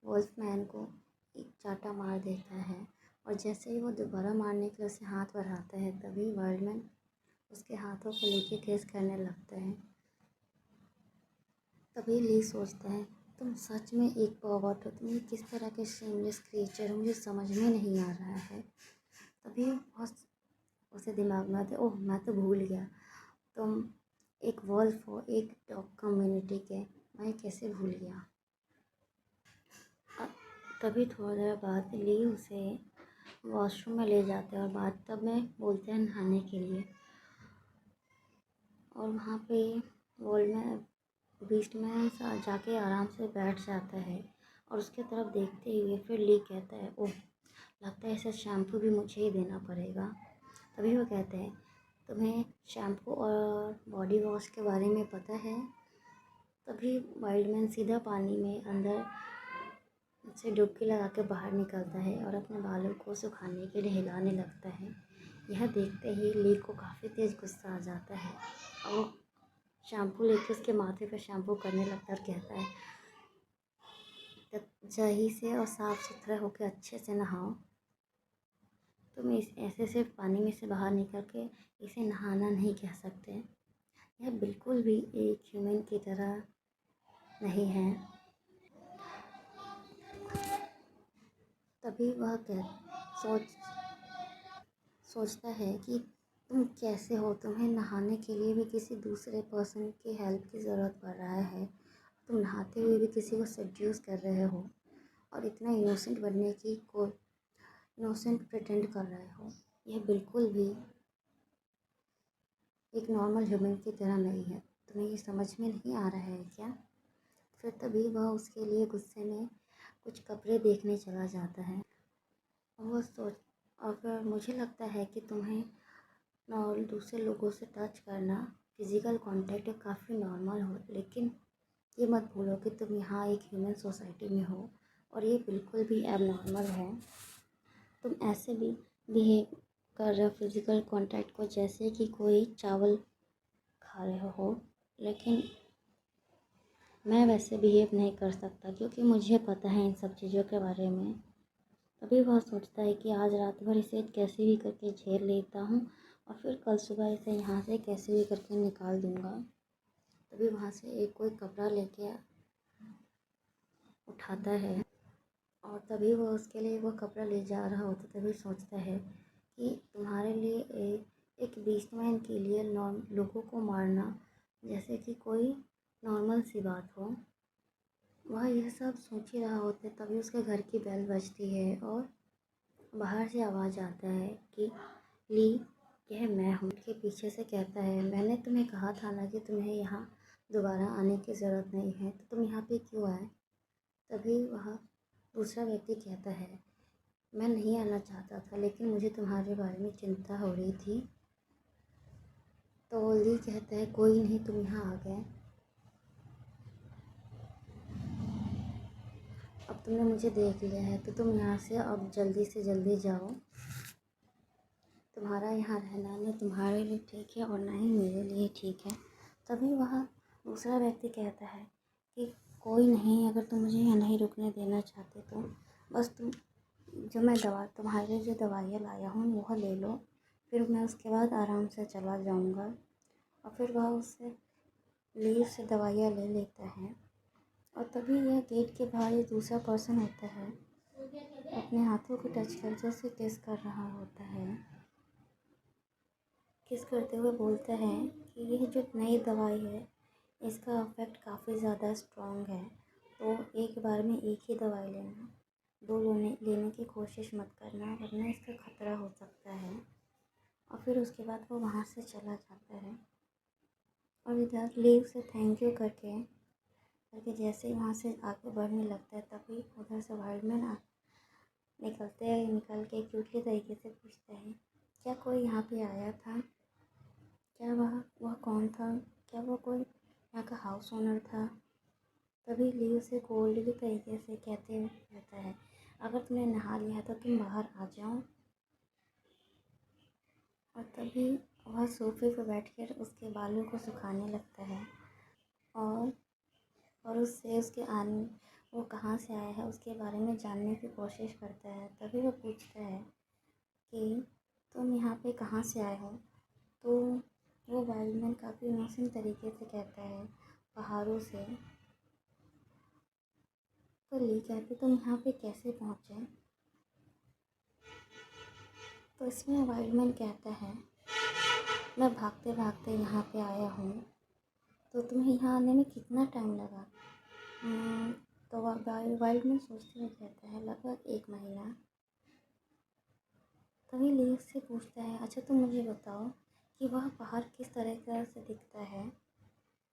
वॉल्फमैन को एक चाटा मार देता है, और जैसे ही वो दोबारा मारने के लिए उसे हाथ बढ़ाता है, तभी वाइल्डमैन उसके हाथों को लेके केस करने लगता है। तभी ली सोचता है, तुम सच में एक पॉवर्ट हो, तुम ये किस तरह के शेमलेस क्रिएचर हो, मुझे समझ में नहीं आ रहा है। तभी बहुत उसे दिमाग में आते, ओह मैं तो भूल गया, तुम एक वॉल्फ हो, एक डॉग कम्युनिटी के, मैं कैसे भूल गया। तभी थोड़ा देर बाद ली उसे वॉशरूम में ले जाते हैं और बाथटब में बोलते हैं नहाने के लिए। और वहाँ पे वॉल में बीच में जाके आराम से बैठ जाता है और उसके तरफ देखते हुए फिर ली कहता है, ओह लगता है ऐसा शैम्पू भी मुझे ही देना पड़ेगा। तभी वो कहते हैं, तुम्हें शैम्पू और बॉडी वॉश के बारे में पता है? तभी वाइल्डमैन सीधा पानी में अंदर से डुबकी लगा के बाहर निकलता है और अपने बालों को सुखाने के लिए हिलाने लगता है। यह देखते ही ली को काफ़ी तेज़ गुस्सा आ जाता है और वो शैम्पू लेके उसके माथे पर शैम्पू करने लगता है और कहता है, तब सही से और साफ़ सुथरा होकर अच्छे से नहाओ। तुम इस ऐसे सिर्फ पानी में से बाहर निकल के इसे नहाना नहीं कह सकते। यह बिल्कुल भी एक ह्यूमन की तरह नहीं है। तभी वह सोचता है कि तुम कैसे हो, तुम्हें नहाने के लिए भी किसी दूसरे पर्सन की हेल्प की ज़रूरत पड़ रहा है। तुम नहाते हुए भी किसी को सेड्यूस कर रहे हो और इतना इनोसेंट बनने की को इनोसेंट प्रिटेंड कर रहे हो। यह बिल्कुल भी एक नॉर्मल ह्यूमन की तरह नहीं है। तुम्हें ये समझ में नहीं आ रहा है क्या? फिर तभी वह उसके लिए गुस्से में कुछ कपड़े देखने चला जाता है और वो सोच और फिर मुझे लगता है कि तुम्हें और दूसरे लोगों से टच करना, फिज़िकल कांटेक्ट काफ़ी नॉर्मल हो, लेकिन ये मत भूलो कि तुम यहाँ एक ह्यूमन सोसाइटी में हो और ये बिल्कुल भी एबनॉर्मल है। तुम ऐसे भी बिहेव कर रहे हो फिज़िकल कांटेक्ट को जैसे कि कोई चावल खा रहे हो, लेकिन मैं वैसे बिहेव नहीं कर सकता क्योंकि मुझे पता है इन सब चीज़ों के बारे में। तभी वह सोचता है कि आज रात भर इसे कैसे भी करके झेल लेता हूँ और फिर कल सुबह इसे यहाँ से कैसे भी करके निकाल दूँगा। तभी वहाँ से एक कोई कपड़ा लेके उठाता है और तभी वह उसके लिए वो कपड़ा ले जा रहा होता, तभी सोचता है कि तुम्हारे लिए एक बीस्टमैन के लिए लोगों को मारना जैसे कि कोई नॉर्मल सी बात हो। वह यह सब सोच ही रहा होता है, तभी उसके घर की बेल बजती है और बाहर से आवाज़ आता है कि ली, यह मैं हूँ। के पीछे से कहता है, मैंने तुम्हें कहा था ना कि तुम्हें यहाँ दोबारा आने की ज़रूरत नहीं है, तो तुम यहाँ पे क्यों आए? तभी वह दूसरा व्यक्ति कहता है, मैं नहीं आना चाहता था लेकिन मुझे तुम्हारे बारे में चिंता हो रही थी। तो ली कहता है, कोई नहीं, तुम यहाँ आ गए, अब तुमने मुझे देख लिया है तो तुम यहाँ से अब जल्दी से जल्दी जाओ। तुम्हारा यहाँ रहना ना तुम्हारे लिए ठीक है और ना ही मेरे लिए ठीक है। तभी वह दूसरा व्यक्ति कहता है कि कोई नहीं, अगर तुम मुझे यहाँ नहीं रुकने देना चाहते तो बस तुम जो मैं तुम्हारे लिए जो दवाइयाँ लाया हूँ वह ले लो, फिर मैं उसके बाद आराम से चला जाऊँगा। और फिर वह उससे लीव से दवाइयाँ ले लेता है और तभी यह गेट के बाहर एक दूसरा पर्सन होता है, अपने हाथों को टच कर जैसे किस कर रहा होता है। किस करते हुए बोलता है कि यह जो नई दवाई है इसका इफ़ेक्ट काफ़ी ज़्यादा स्ट्रॉन्ग है, तो एक बार में एक ही दवाई लेना, दो लेने की कोशिश मत करना वरना इसका ख़तरा हो सकता है। और फिर उसके बाद वो वहाँ से चला जाता है और इधर लीव से थैंक यू करके जैसे ही वहाँ से आगे बढ़ने लगता है तभी उधर से वाइल्डमैन निकल के क्यूटली तरीके से पूछता है, क्या कोई यहाँ पे आया था? क्या वह कौन था? क्या वो कोई यहाँ का हाउस ओनर था? तभी लीव से कोल्डली तरीके से कहते हुए कहता है, अगर तुमने नहा लिया तो तुम बाहर आ जाओ। और तभी वह सोफे पर बैठकर उसके बालों को सुखाने लगता है और उससे उसके आने वो कहाँ से आया है उसके बारे में जानने की कोशिश करता है। तभी वो पूछता है कि तुम यहाँ पे कहाँ से आए हो? तो वो वाइल्डमैन काफ़ी इनोसेंट तरीके से कहता है, पहाड़ों से। तो ली कहती, तुम यहाँ पे कैसे पहुँचे? तो इसमें वाइल्डमैन कहता है, मैं भागते भागते यहाँ पे आया हूँ। तो तुम्हें यहाँ आने में कितना टाइम लगा? तो वाइल्डमैन सोचते हुए कहता है, लगभग 1 महीना। तभी ली उससे पूछता है, अच्छा तुम मुझे बताओ कि वह बाहर किस तरह से दिखता है।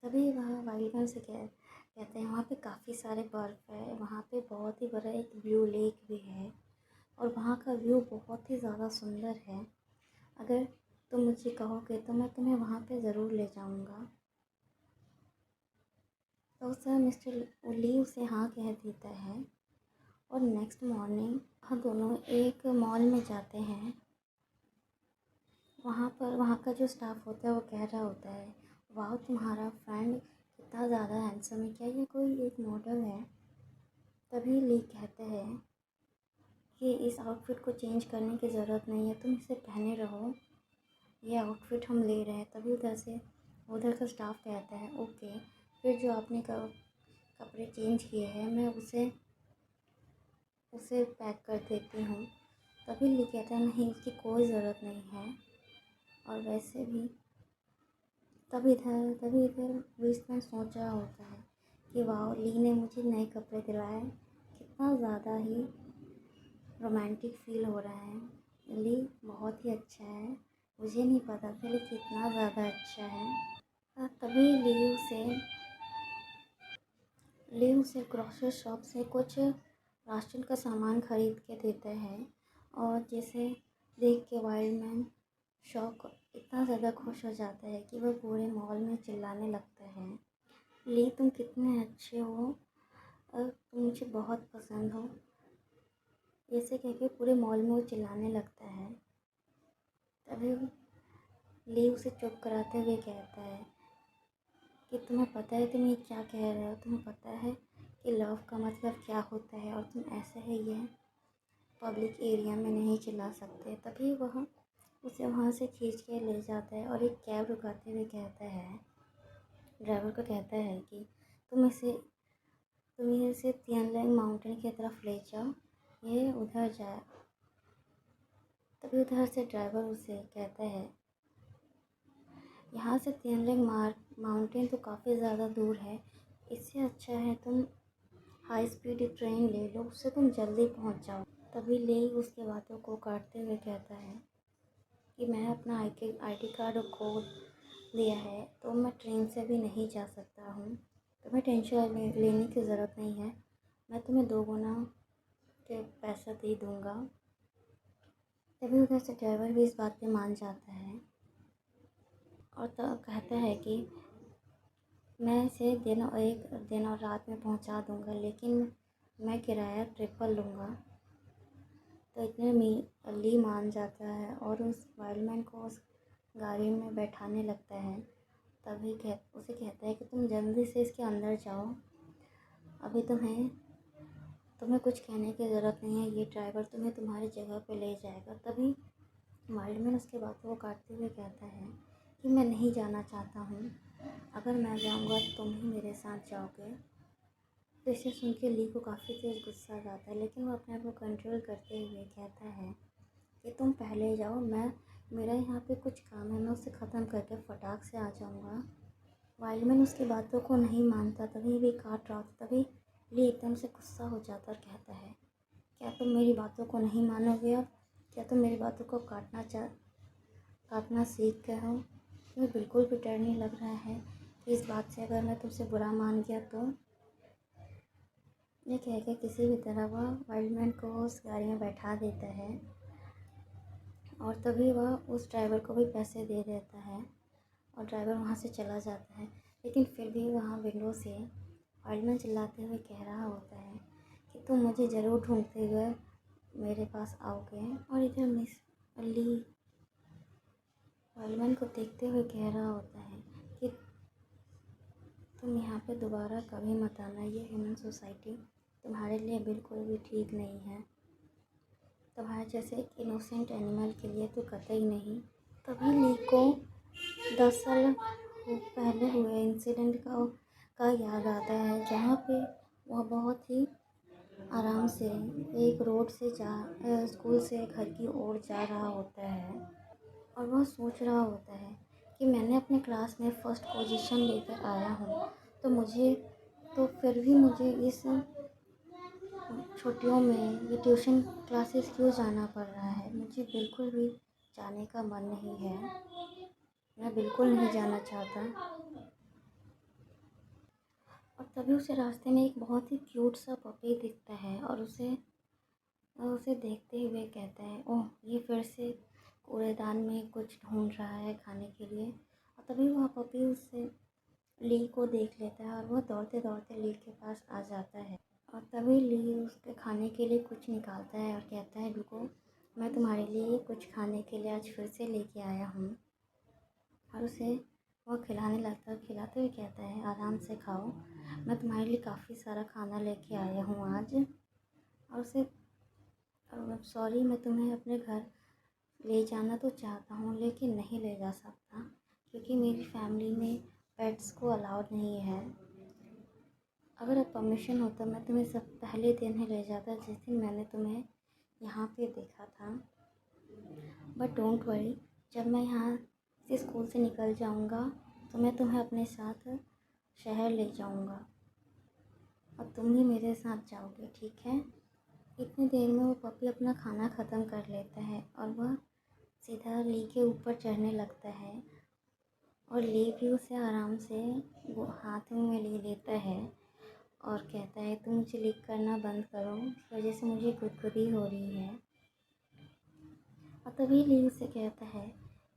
तभी वह वाइल्डमैन से कहते हैं वहाँ पे काफ़ी सारे बर्फ़ है, वहाँ पे बहुत ही बड़ा एक ब्लू लेक भी है और वहाँ का व्यू बहुत ही ज़्यादा सुंदर है। अगर तुम मुझे कहोगे तो मैं तुम्हें वहाँ पे ज़रूर ले जाऊँगा। तो उस समय मिस्टर ली उसे हाँ कह देता है और नेक्स्ट मॉर्निंग वह दोनों एक मॉल में जाते हैं। वहाँ पर वहाँ का जो स्टाफ होता है वो कह रहा होता है, वाह तुम्हारा फ्रेंड कितना ज़्यादा हैंडसम है, क्या ये कोई एक मॉडल है। तभी ली कहते हैं कि इस आउटफिट को चेंज करने की ज़रूरत नहीं है, तुम इसे पहने रहो, ये आउटफिट हम ले रहे हैं। तभी उधर का स्टाफ कहता है ओके, फिर जो आपने कपड़े चेंज किए हैं मैं उसे पैक कर देती हूँ। तभी ली कहता है नहीं, इसकी कोई ज़रूरत नहीं है। और वैसे भी तभी इधर विस्टन सोच रहा होता है कि वाह, ली ने मुझे नए कपड़े दिलाए, कितना ज़्यादा ही रोमांटिक फ़ील हो रहा है। ली बहुत ही अच्छा है, मुझे नहीं पता था लेकिन कितना ज़्यादा अच्छा है। तभी ली उसे ग्रॉसरी शॉप से कुछ राशन का सामान खरीद के देता है और जिसे देख के वाइल्डमैन शॉक इतना ज़्यादा खुश हो जाता है कि वह पूरे मॉल में चिल्लाने लगता है, ली तुम कितने अच्छे हो और तुम मुझे बहुत पसंद हो। ऐसे कह के पूरे मॉल में वो चिल्लाने लगता है। तभी ली उसे चुप कराते हुए कहता है कि तुम्हें पता है तुम ये क्या कह रहे हो, तुम्हें पता है कि लव का मतलब क्या होता है और तुम ऐसे है ये पब्लिक एरिया में नहीं चिल्ला सकते। तभी वह उसे वहाँ से खींच के ले जाता है और एक कैब रुकाते हुए कहता है, ड्राइवर को कहता है कि तुम इसे तियानलेंग माउंटेन की तरफ ले जाओ, ये उधर जाए। तभी उधर से ड्राइवर उसे कहता है यहाँ से तियानलेंग माउंटेन तो काफ़ी ज़्यादा दूर है, इससे अच्छा है तुम हाई स्पीड ट्रेन ले लो, उससे तुम जल्दी पहुँच जाओ। तभी ले उसके बातों को काटते हुए कहता है कि मैं अपना आई डी कार्ड खो दिया है तो मैं ट्रेन से भी नहीं जा सकता हूँ, तुम्हें टेंशन लेने की ज़रूरत नहीं है, मैं तुम्हें 2 गुना के पैसा दे दूँगा। तभी उधर से ड्राइवर भी इस बात पे मान जाता है और कहता है कि मैं इसे एक दिन और रात में पहुंचा दूंगा, लेकिन मैं किराया ट्रिपल लूँगा। तो इतने में ली मान जाता है और उस वाइल्डमैन को उस गाड़ी में बैठाने लगता है। उसे कहता है कि तुम जल्दी से इसके अंदर जाओ, अभी तुम्हें कुछ कहने की ज़रूरत नहीं है, ये ड्राइवर तुम्हें तुम्हारी जगह पे ले जाएगा। तभी वाइल्डमैन उसके बातों को काटते हुए कहता है कि मैं नहीं जाना चाहता हूँ, अगर मैं जाऊँगा तो तुम ही मेरे साथ जाओगे। तो इसे सुन के ली को काफ़ी तेज़ गुस्सा आ जाता है, लेकिन वो अपने आप को कंट्रोल करते हुए कहता है कि तुम पहले जाओ, मेरा यहाँ पे कुछ काम है, मैं उसे ख़त्म करके फटाक से आ जाऊँगा। वाइल्डमैन उसकी बातों को नहीं मानता, तभी भी काट रहा था। तभी ली एकदम से गुस्सा हो जाता और कहता है, क्या तुम मेरी बातों को नहीं मानोगे अब? क्या तुम मेरी बातों को काटना सीख गए हो? तुम्हें बिल्कुल भी डर नहीं लग रहा है कि इस बात से अगर मैं तुमसे बुरा मान गया तो? ये कह के किसी भी तरह वह वाइल्डमैन को उस गाड़ी में बैठा देता है और तभी वह उस ड्राइवर को भी पैसे दे देता है और ड्राइवर वहाँ से चला जाता है। लेकिन फिर भी वहाँ विंडो से वाइल्डमैन चिल्लाते हुए कह रहा होता है कि तुम मुझे ज़रूर ढूंढते हुए मेरे पास आओगे। और इधर मिस ली वाइल्डमैन को देखते हुए कह रहा होता है कि तुम यहाँ पे दोबारा कभी मत आना, ये ह्यूमन सोसाइटी तुम्हारे लिए बिल्कुल भी ठीक नहीं है, तुम्हारे जैसे एक इनोसेंट एनिमल के लिए तो कतई नहीं। तभी ली को 10 साल पहले हुए इंसिडेंट का याद आता है, जहाँ पे वह बहुत ही आराम से एक रोड से स्कूल से घर की ओर जा रहा होता है और वह सोच रहा होता है कि मैंने अपने क्लास में फ़र्स्ट पोजीशन लेकर आया हूँ, तो फिर भी मुझे इस छुट्टियों में ये ट्यूशन क्लासेस क्यों जाना पड़ रहा है, मुझे बिल्कुल भी जाने का मन नहीं है। मैं बिल्कुल नहीं जाना चाहता। और तभी उसे रास्ते में एक बहुत ही क्यूट सा पपी दिखता है और उसे देखते हुए कहता है, ओह ये फिर से कूड़ेदान में कुछ ढूंढ रहा है खाने के लिए। और तभी वह पपी उससे ली को देख लेता है और वह दौड़ते दौड़ते ली के पास आ जाता है। और तभी ली उसके खाने के लिए कुछ निकालता है और कहता है, रुको, मैं तुम्हारे लिए कुछ खाने के लिए आज फिर से लेके आया हूँ। और उसे वह खिलाने लगता है, खिलाते हुए कहता है, आराम से खाओ, मैं तुम्हारे लिए काफ़ी सारा खाना लेके आया हूँ आज। और उसे सॉरी, मैं तुम्हें अपने घर ले जाना तो चाहता हूँ लेकिन नहीं ले जा सकता क्योंकि मेरी फैमिली में पेट्स को अलाउड नहीं है। अगर अब परमिशन होता मैं तुम्हें सब पहले दिन ही ले जाता जिस दिन मैंने तुम्हें यहाँ पे देखा था। बट डोंट वरी, जब मैं यहाँ से स्कूल से निकल जाऊँगा तो मैं तुम्हें अपने साथ शहर ले जाऊँगा और तुम भी मेरे साथ जाओगे, ठीक है। इतनी देर में वो पपी अपना खाना ख़त्म कर लेता है और वह सीधा ली के ऊपर चढ़ने लगता है। और ली भी उसे आराम से वो हाथ में ले लेता है और कहता है, तुम मुझे लीक करना बंद करो, इस वजह से मुझे गुदगुदी हो रही है। और तभी ली उसे कहता है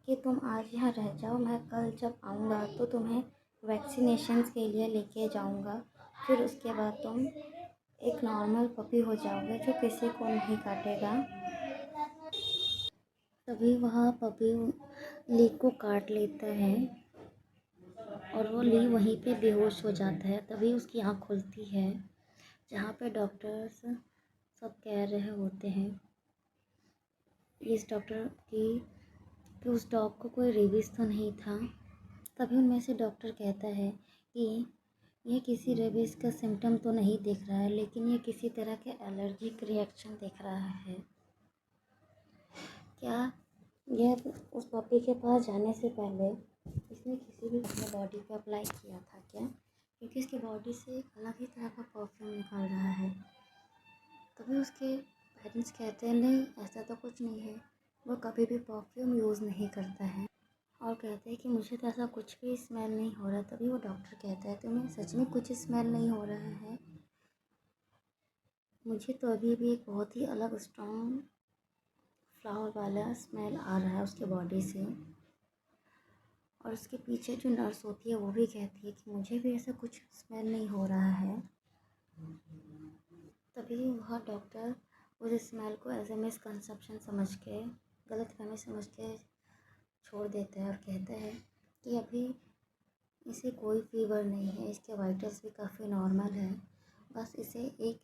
कि तुम आज यहाँ रह जाओ, मैं कल जब आऊँगा तो तुम्हें वैक्सीनेशंस के लिए लेके जाऊँगा, फिर उसके बाद तुम एक नॉर्मल पपी हो जाओगे जो किसी को नहीं काटेगा। तभी वह पपी ली को काट लेता है और वो ली वहीं पे बेहोश हो जाता है। तभी उसकी आँख खुलती है जहाँ पे डॉक्टर्स सब कह रहे होते हैं इस डॉक्टर कि उस डॉग को कोई रेबीज़ तो नहीं था। तभी उनमें से डॉक्टर कहता है कि ये किसी रेबीज़ का सिम्टम तो नहीं दिख रहा है लेकिन ये किसी तरह के एलर्जिक रिएक्शन दिख रहा है। क्या यह उस पपी के पास जाने से पहले इसने किसी भी अपने बॉडी पे अप्लाई किया था क्या? क्योंकि इसकी बॉडी से एक अलग ही तरह का परफ्यूम निकल रहा है। तभी उसके पेरेंट्स कहते हैं, नहीं ऐसा तो कुछ नहीं है, वो कभी भी परफ्यूम यूज़ नहीं करता है। और कहते हैं कि मुझे तो ऐसा कुछ भी स्मेल नहीं हो रहा। तभी वो डॉक्टर कहता है, तुम्हें सच में कुछ स्मेल नहीं हो रहा है? मुझे तो अभी भी एक बहुत ही अलग स्ट्रॉन्ग फ्लावर वाला स्मेल आ रहा है उसके बॉडी से। और उसके पीछे जो नर्स होती है वो भी कहती है कि मुझे भी ऐसा कुछ स्मेल नहीं हो रहा है। तभी वह डॉक्टर उस स्मेल को एज ए मिसकंसेप्शन समझ के, गलतफहमी समझ के छोड़ देता है और कहता है कि अभी इसे कोई फीवर नहीं है, इसके वाइटल्स भी काफ़ी नॉर्मल है, बस इसे एक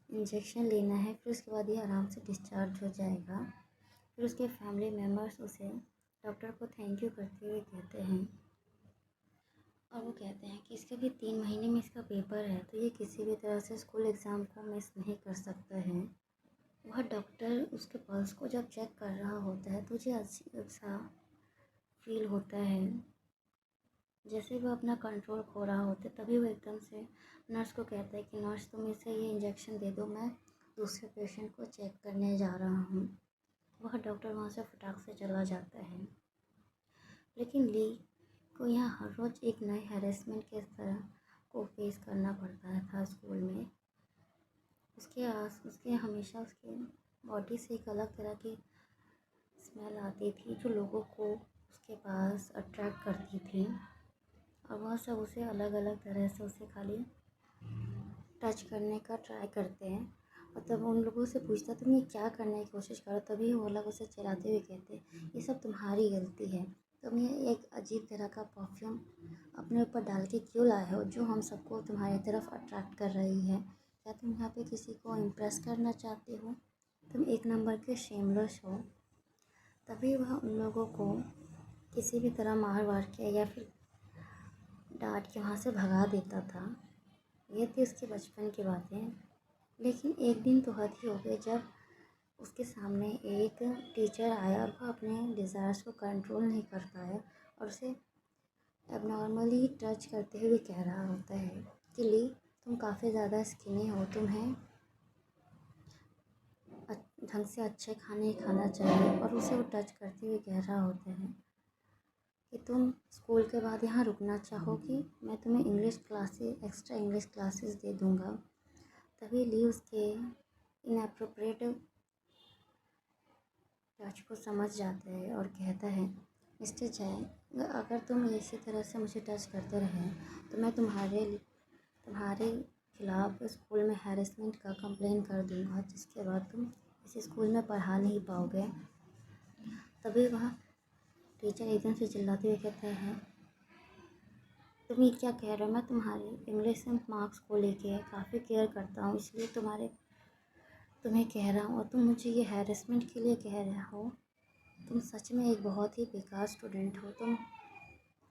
इंजेक्शन लेना है, फिर उसके बाद ये आराम से डिस्चार्ज हो जाएगा। फिर उसके फैमिली मेम्बर्स उसे डॉक्टर को थैंक यू करते हुए कहते हैं और वो कहते हैं कि इसके भी 3 महीने में इसका पेपर है तो ये किसी भी तरह से स्कूल एग्ज़ाम को मिस नहीं कर सकता है। वह डॉक्टर उसके पल्स को जब चेक कर रहा होता है तो मुझे अजीब सा फील होता है, जैसे वो अपना कंट्रोल खो रहा होता है। तभी वो एकदम से नर्स को कहता है कि नर्स तुम इसे ये इंजेक्शन दे दो, मैं दूसरे पेशेंट को चेक करने जा रहा हूँ। वह डॉक्टर वहाँ से फटाक से चला जाता है। लेकिन ली को यहाँ हर रोज़ एक नए हैरेसमेंट के तरह को फेस करना पड़ता था स्कूल में। उसके हमेशा उसके बॉडी से एक अलग तरह की स्मेल आती थी जो लोगों को उसके पास अट्रैक्ट करती थी। और वह सब उसे अलग अलग तरह से उसे खाली टच करने का ट्राई करते हैं। और तब उन लोगों से पूछता, तुम ये क्या करने की कोशिश करो? तभी वो लोग उसे चिढ़ाते हुए कहते, ये सब तुम्हारी गलती है, तुम ये एक अजीब तरह का परफ्यूम अपने ऊपर डाल के क्यों लाए हो जो हम सबको तुम्हारी तरफ अट्रैक्ट कर रही है? क्या तुम यहाँ पे किसी को इम्प्रेस करना चाहते हो? तुम एक नंबर के शेमलेस हो। तभी वह उन लोगों को किसी भी तरह मार वार के या फिर डांट के वहाँ से भगा देता था। ये थी उसके बचपन की बातें। लेकिन एक दिन तो हद ही हो गई जब उसके सामने एक टीचर आया और वह अपने डिज़ायर्स को कंट्रोल नहीं कर पाया और उसे एबनॉर्मली टच करते हुए कह रहा होता है कि ली, तुम काफ़ी ज़्यादा स्किनी हो, तुम्हें ढंग से अच्छे खाने खाना चाहिए। और उसे वो टच करते हुए कह रहा होता है कि तुम स्कूल के बाद यहाँ रुकना चाहोगी, मैं तुम्हें English classes, extra English classes दे दूँगा। तभी ली उसके इनएप्रोप्रिएट टच को समझ जाता है और कहता है, मिस्टर जैन, अगर तुम इसी तरह से मुझे टच करते रहे तो मैं तुम्हारे खिलाफ़ स्कूल में हैरेसमेंट का कंप्लेन कर दूँगा, जिसके बाद तुम इस स्कूल में पढ़ा नहीं पाओगे। तभी वह टीचर एकदम से चिल्लाते हुए कहते हैं, तुम ये क्या कह रहे हो? मैं तुम्हारे इंग्लिश में मार्क्स को लेके काफ़ी केयर करता हूँ, इसलिए तुम्हें कह रहा हूँ, और तुम मुझे ये हैरेसमेंट के लिए कह रहे हो। तुम सच में एक बहुत ही बेकार स्टूडेंट हो। तुम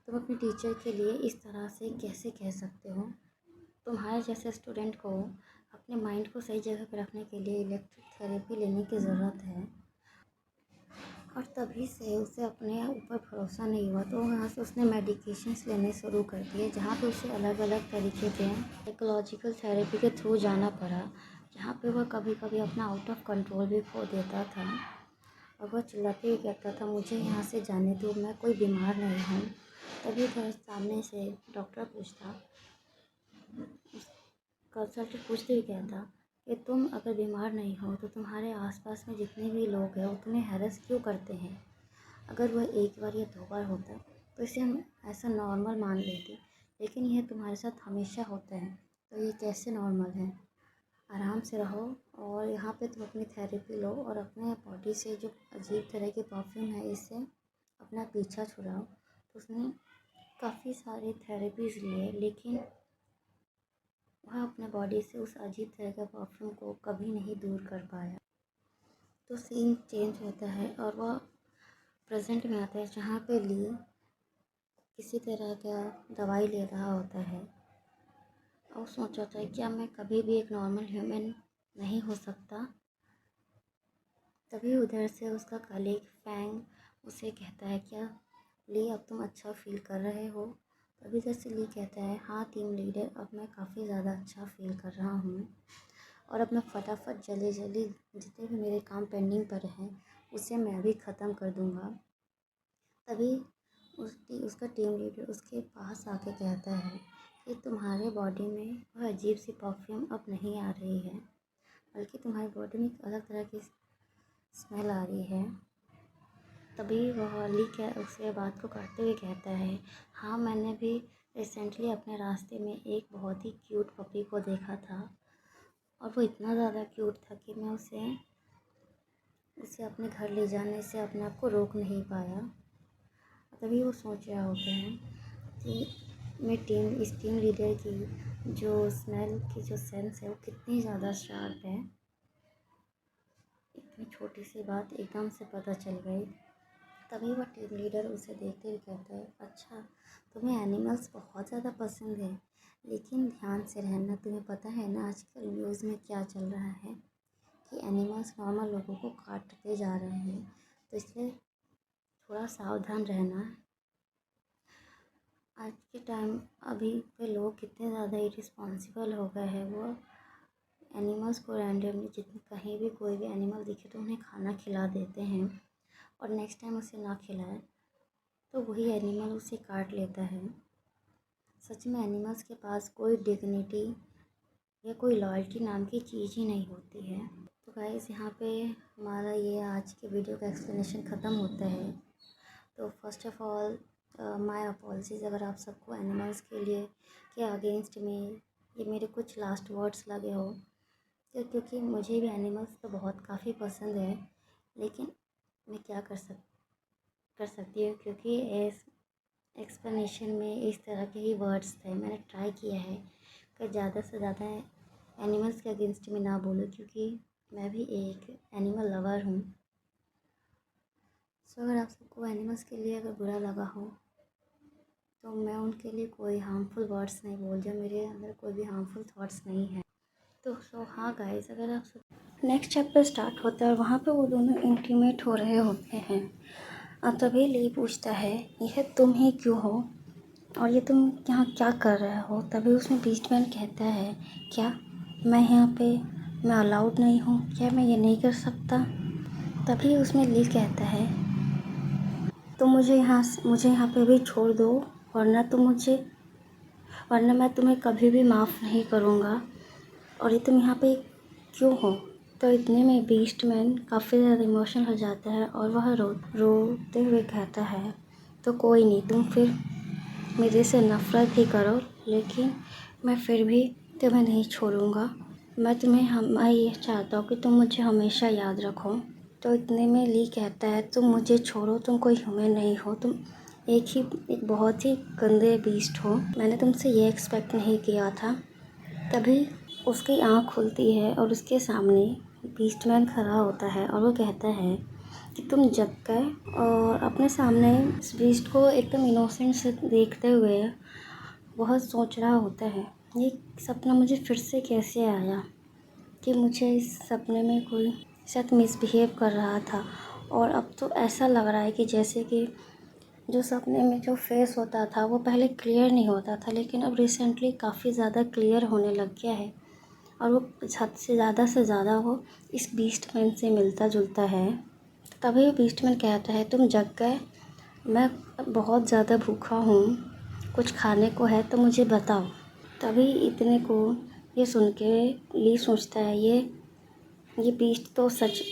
अपने टीचर के लिए इस तरह से कैसे कह सकते हो? तुम्हारे जैसे स्टूडेंट को अपने माइंड को सही जगह पर रखने के लिए इलेक्ट्रिक थेरेपी लेने की ज़रूरत है। और तभी से उसे अपने ऊपर भरोसा नहीं हुआ, तो वहाँ से उसने मेडिकेशंस लेने शुरू कर दिए, जहाँ पे उसे अलग अलग तरीके के साइकोलॉजिकल थेरेपी के थ्रू जाना पड़ा, जहाँ पे वह कभी कभी अपना आउट ऑफ कंट्रोल भी खो देता था। और वह चिल्लाते हुए कहता था, मुझे यहाँ से जाने दो, मैं कोई बीमार नहीं हूँ। तभी घर सामने से डॉक्टर कंसल्टेंट पूछते हुए कहता कि तुम अगर बीमार नहीं हो तो तुम्हारे आसपास में जितने भी लोग हैं वो तुम्हें हैरेस क्यों करते हैं? अगर वह एक बार या 2 बार होता तो इसे हम ऐसा नॉर्मल मान लेते, लेकिन यह तुम्हारे साथ हमेशा होता है, तो ये कैसे नॉर्मल है? आराम से रहो और यहाँ पे तुम अपनी थेरेपी लो और अपने बॉडी से जो अजीब तरह के परफ्यूम है इससे अपना पीछा छुड़ाओ। तो उसने काफ़ी सारे थेरेपीज़ लिए, लेकिन वह अपने बॉडी से उस अजीब तरह के परफ्यूम को कभी नहीं दूर कर पाया। तो सीन चेंज होता है और वह प्रेजेंट में आता है, जहाँ पे ली किसी तरह का दवाई ले रहा होता है और सोच रहा था क्या मैं कभी भी एक नॉर्मल ह्यूमन नहीं हो सकता। तभी उधर से उसका कलीग फैंग उसे कहता है, क्या ली अब तुम अच्छा फील कर रहे हो? तभी उधर से ली कहता है, हाँ टीम लीडर, अब मैं काफ़ी ज़्यादा अच्छा फील कर रहा हूँ और अब मैं फटाफट जल्दी जल्दी जितने भी मेरे काम पेंडिंग पर हैं उसे मैं भी ख़त्म कर दूँगा। तभी उसका टीम लीडर उसके पास आके कहता है कि तुम्हारे बॉडी में वह अजीब सी परफ्यूम अब नहीं आ रही है, बल्कि तुम्हारी बॉडी में एक अलग तरह की स्मेल आ रही है। तभी वह ली उसके बात को काटते हुए कहता है, हाँ मैंने भी रिसेंटली अपने रास्ते में एक बहुत ही क्यूट पपी को देखा था और वो इतना ज़्यादा क्यूट था कि मैं उसे अपने घर ले जाने से अपने आप को रोक नहीं पाया। तभी वो सोच रहा होता है कि इस टीम लीडर की जो स्मेल की जो सेंस है वो कितनी ज़्यादा शार्प है। इतनी छोटी सी बात एकदम से पता चल गई। तभी वह टीम लीडर उसे देखते हुए कहता है, अच्छा तुम्हें एनिमल्स बहुत ज़्यादा पसंद है, लेकिन ध्यान से रहना। तुम्हें पता है ना आजकल न्यूज़ में क्या चल रहा है कि एनिमल्स नॉर्मल लोगों को काटते जा रहे हैं, तो इसलिए थोड़ा सावधान रहना। आज के टाइम अभी पे लोग कितने ज़्यादा इरिस्पॉन्सिबल हो गए हैं, वो एनिमल्स को रैंडमली जितने कहीं भी कोई भी एनिमल दिखे तो उन्हें खाना खिला देते हैं और नेक्स्ट टाइम उसे ना खिलाए तो वही एनिमल उसे काट लेता है। सच में एनिमल्स के पास कोई डिग्निटी या कोई लॉयल्टी नाम की चीज़ ही नहीं होती है। तो गाइस यहाँ पे हमारा ये आज के वीडियो का एक्सप्लेनेशन ख़त्म होता है। तो first of all my apologies अगर आप सबको एनिमल्स के अगेंस्ट में ये मेरे कुछ लास्ट वर्ड्स लगे हो, क्योंकि मुझे भी एनिमल्स तो बहुत काफ़ी पसंद है, लेकिन मैं क्या कर सकती हूँ, क्योंकि इस एक्सप्लेनेशन में इस तरह के ही वर्ड्स थे। मैंने ट्राई किया है कि ज़्यादा से ज़्यादा एनिमल्स के अगेंस्ट में ना बोलूँ, क्योंकि मैं भी एक एनिमल लवर हूँ। सो अगर आप सबको एनिमल्स के लिए अगर बुरा लगा हो तो मैं उनके लिए कोई हार्मफुल वर्ड्स नहीं बोल रही, मेरे अंदर कोई भी हार्मफुल थॉट्स नहीं है। तो हाँ गाइस, अगर आप सब नेक्स्ट चैप्टर स्टार्ट होता है और वहाँ पे वो दोनों इंटीमेट हो रहे होते हैं और तभी ली पूछता है, यह तुम ही क्यों हो और ये तुम यहाँ क्या कर रहे हो? तभी उसमें बीस्टमैन कहता है, क्या मैं अलाउड नहीं हूँ? क्या मैं ये नहीं कर सकता? तभी उसमें ली कहता है, तो मुझे यहाँ पे भी छोड़ दो, वरना मैं तुम्हें कभी भी माफ़ नहीं करूँगा। और ये तुम यहाँ पे क्यों हो? तो इतने में बीस्टमैन काफ़ी ज़्यादा इमोशनल हो जाता है और वह रोते हुए कहता है, तो कोई नहीं, तुम फिर मेरे से नफ़रत ही करो, लेकिन मैं फिर भी तुम्हें नहीं छोड़ूंगा। मैं ये चाहता हूँ कि तुम मुझे हमेशा याद रखो। तो इतने में ली कहता है, तुम मुझे छोड़ो, तुम कोई ह्यूमन नहीं हो, तुम एक बहुत ही गंदे बीस्ट हो। मैंने तुमसे ये एक्सपेक्ट नहीं किया था। तभी उसकी आँख खुलती है और उसके सामने बीस्टमैन खड़ा होता है और वो कहता है कि तुम जग गए। और अपने सामने इस बीस्ट को एकदम इनोसेंट से देखते हुए बहुत सोच रहा होता है, ये सपना मुझे फिर से कैसे आया, कि मुझे इस सपने में कोई शायद मिसबिहेव कर रहा था। और अब तो ऐसा लग रहा है कि जैसे कि जो सपने में जो फेस होता था वो पहले क्लियर नहीं होता था, लेकिन अब रिसेंटली काफ़ी ज़्यादा क्लियर होने लग गया है। और वो हद से ज़्यादा वो इस बीस्टमैन से मिलता जुलता है। तभी बीस्टमैन कहता है, तुम जग गए, मैं बहुत ज़्यादा भूखा हूँ, कुछ खाने को है तो मुझे बताओ। तभी इतने को ये सुन के ली सोचता है, ये बीस्ट तो सच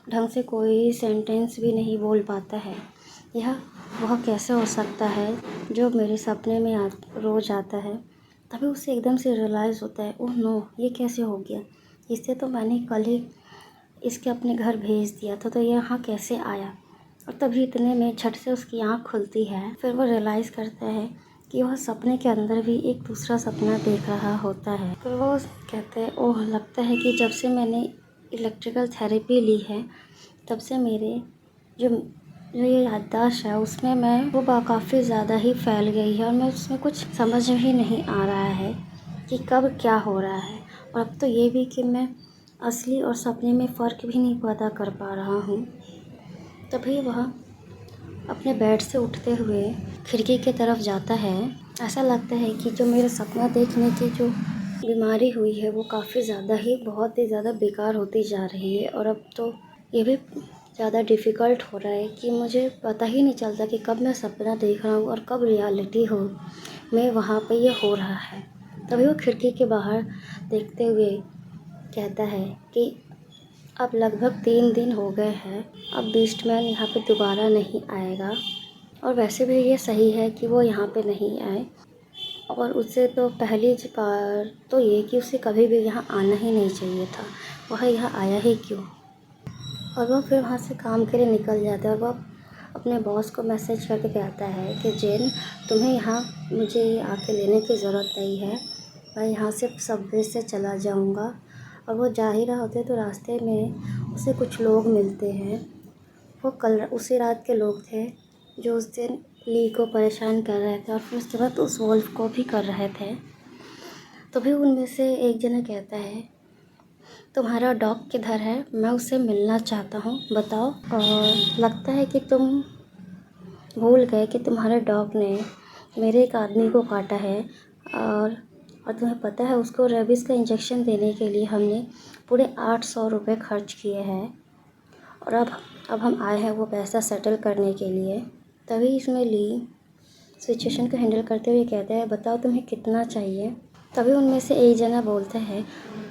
ढंग से कोई सेंटेंस भी नहीं बोल पाता है। यह वह कैसे हो सकता है जो मेरे सपने में रोज़ आता है। तभी उसे एकदम से रियलाइज़ होता है, ओह नो, ये कैसे हो गया, इससे तो मैंने कल ही इसके अपने घर भेज दिया था, तो ये यहाँ कैसे आया। और तभी इतने में झट से उसकी आँख खुलती है। फिर वो रियलाइज़ करता है कि वह सपने के अंदर भी एक दूसरा सपना देख रहा होता है। फिर वो कहते हैं, ओह, लगता है कि जब से मैंने इलेक्ट्रिकल थेरेपी ली है, तब से मेरे जो ये याददाश्त है उसमें वो काफ़ी ज़्यादा ही फैल गई है और मैं उसमें कुछ समझ ही नहीं आ रहा है कि कब क्या हो रहा है। और अब तो ये भी कि मैं असली और सपने में फ़र्क भी नहीं पता कर पा रहा हूँ। तभी वह अपने बेड से उठते हुए खिड़की की तरफ जाता है। ऐसा लगता है कि जो मेरा सपना देखने की जो बीमारी हुई है वो बहुत ही ज़्यादा बेकार होती जा रही है। और अब तो ये भी ज़्यादा डिफ़िकल्ट हो रहा है कि मुझे पता ही नहीं चलता कि कब मैं सपना देख रहा हूँ और कब रियलिटी में वहाँ पे ये हो रहा है। तभी वो खिड़की के बाहर देखते हुए कहता है कि अब लगभग 3 दिन हो गए हैं, अब बीस्टमैन यहाँ पे दोबारा नहीं आएगा। और वैसे भी ये सही है कि वो यहाँ पे नहीं आए। और उससे तो पहली बार तो ये कि उसे कभी भी यहाँ आना ही नहीं चाहिए था, वह यहाँ आया ही क्यों। और वह फिर वहाँ से काम के लिए निकल जाता है और वह अपने बॉस को मैसेज करके कहता है कि जेन, तुम्हें यहाँ मुझे आके लेने की ज़रूरत नहीं है, मैं यहाँ से सबवे से चला जाऊँगा। और वो जा ही रहा होता है तो रास्ते में उसे कुछ लोग मिलते हैं। वो कल उसी रात के लोग थे जो उस दिन ली को परेशान कर रहे थे और फिर उसके बाद उस वोल्फ को भी कर रहे थे। तभी उनमें से एक जना कहता है, तुम्हारा डॉग किधर है, मैं उससे मिलना चाहता हूँ, बताओ। और लगता है कि तुम भूल गए कि तुम्हारे डॉग ने मेरे एक आदमी को काटा है। और तुम्हें पता है उसको रेबीज़ का इंजेक्शन देने के लिए हमने पूरे 800 रुपये खर्च किए हैं। और अब हम आए हैं वो पैसा सेटल करने के लिए। तभी इसमें ली सिचुएशन को हैंडल करते हुए कहते हैं, बताओ तुम्हें कितना चाहिए। तभी उनमें से एक जना बोलता है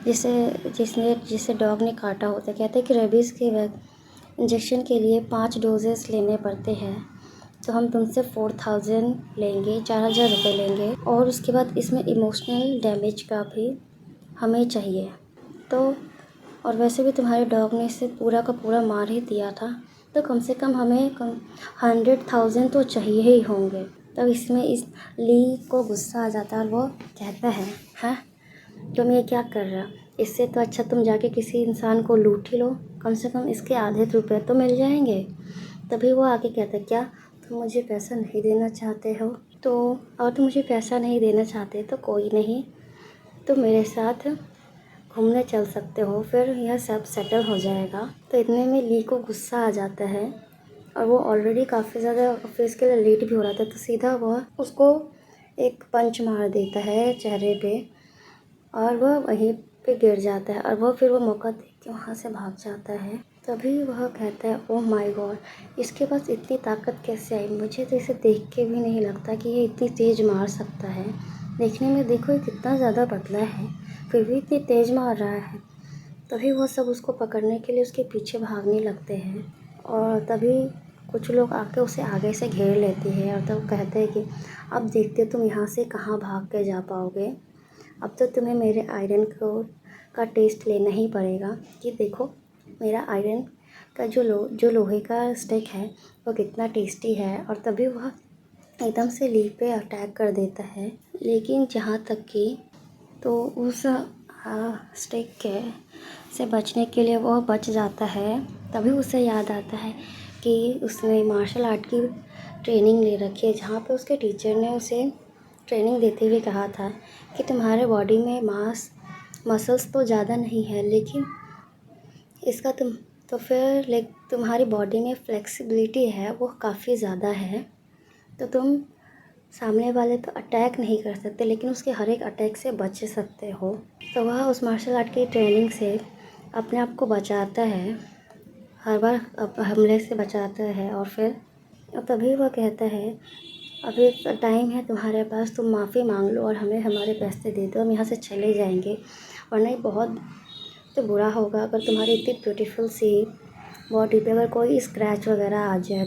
जिसे डॉग ने काटा होता है, कहते हैं कि रेबीज़ के इंजेक्शन के लिए 5 डोजेस लेने पड़ते हैं, तो हम तुमसे 4000 लेंगे, 4000 रुपये लेंगे। और उसके बाद इसमें इमोशनल डैमेज का भी हमें चाहिए। तो और वैसे भी तुम्हारे डॉग ने इसे पूरा का पूरा मार ही दिया था, तो कम से कम हमें 100,000 तो चाहिए ही होंगे। तब इसमें इस ली को गुस्सा आ जाता है और वो कहता है, हाँ, तुम ये क्या कर रहा, इससे तो अच्छा तुम जाके किसी इंसान को लूट ही लो, कम से कम इसके आधे रुपये तो मिल जाएंगे। तभी वो आके कहता है, क्या तुम मुझे पैसा नहीं देना चाहते हो? तो और तुम मुझे पैसा नहीं देना चाहते तो कोई नहीं, तुम मेरे साथ घूमने चल सकते हो, फिर यह सब सेटल हो जाएगा। तो इतने में ली को गुस्सा आ जाता है और वो ऑलरेडी काफ़ी ज़्यादा ऑफिस के लिए लेट भी हो रहा था, तो सीधा वह उसको एक पंच मार देता है चेहरे पे और वह वहीं पे गिर जाता है। और वह फिर वो मौका कि वहाँ से भाग जाता है। तभी वह कहता है, ओह माय गॉड, इसके पास इतनी ताकत कैसे आई? मुझे तो इसे देख के भी नहीं लगता कि ये इतनी तेज़ मार सकता है। देखने में देखो ये कितना ज़्यादा पतला है, फिर भी इतनी तेज़ मार रहा है। तभी वो सब उसको पकड़ने के लिए उसके पीछे भागने लगते हैं और तभी कुछ लोग आके उसे आगे से घेर लेते हैं और तब कहते हैं कि अब देखते तुम यहाँ से कहाँ भाग के जा पाओगे। अब तो तुम्हें मेरे आयरन का टेस्ट लेना ही पड़ेगा कि देखो मेरा आयरन का जो लोहे का स्टिक है वो कितना टेस्टी है। और तभी वह एकदम से ली पे अटैक कर देता है। लेकिन जहाँ तक कि तो उस स्टिक के से बचने के लिए वो बच जाता है। तभी उसे याद आता है कि उसने मार्शल आर्ट की ट्रेनिंग ले रखी है, जहाँ पे उसके टीचर ने उसे ट्रेनिंग देते हुए कहा था कि तुम्हारे बॉडी में मसल्स तो ज़्यादा नहीं है, लेकिन इसका तुम्हारी बॉडी में फ्लेक्सिबिलिटी है वो काफ़ी ज़्यादा है। तो तुम सामने वाले पे अटैक नहीं कर सकते, लेकिन उसके हर एक अटैक से बच सकते हो। तो वह उस मार्शल आर्ट की ट्रेनिंग से अपने आप को बचाता है, हर बार हमले से बचाता है। और फिर तभी वह कहता है, अभी टाइम है तुम्हारे पास, तुम माफ़ी मांग लो और हमें हमारे पैसे दे दो, हम यहाँ से चले जाएंगे, वरना ये बहुत तो बुरा होगा अगर तुम्हारी इतनी ब्यूटीफुल सी बॉडी पे अगर कोई स्क्रैच वगैरह आ जाए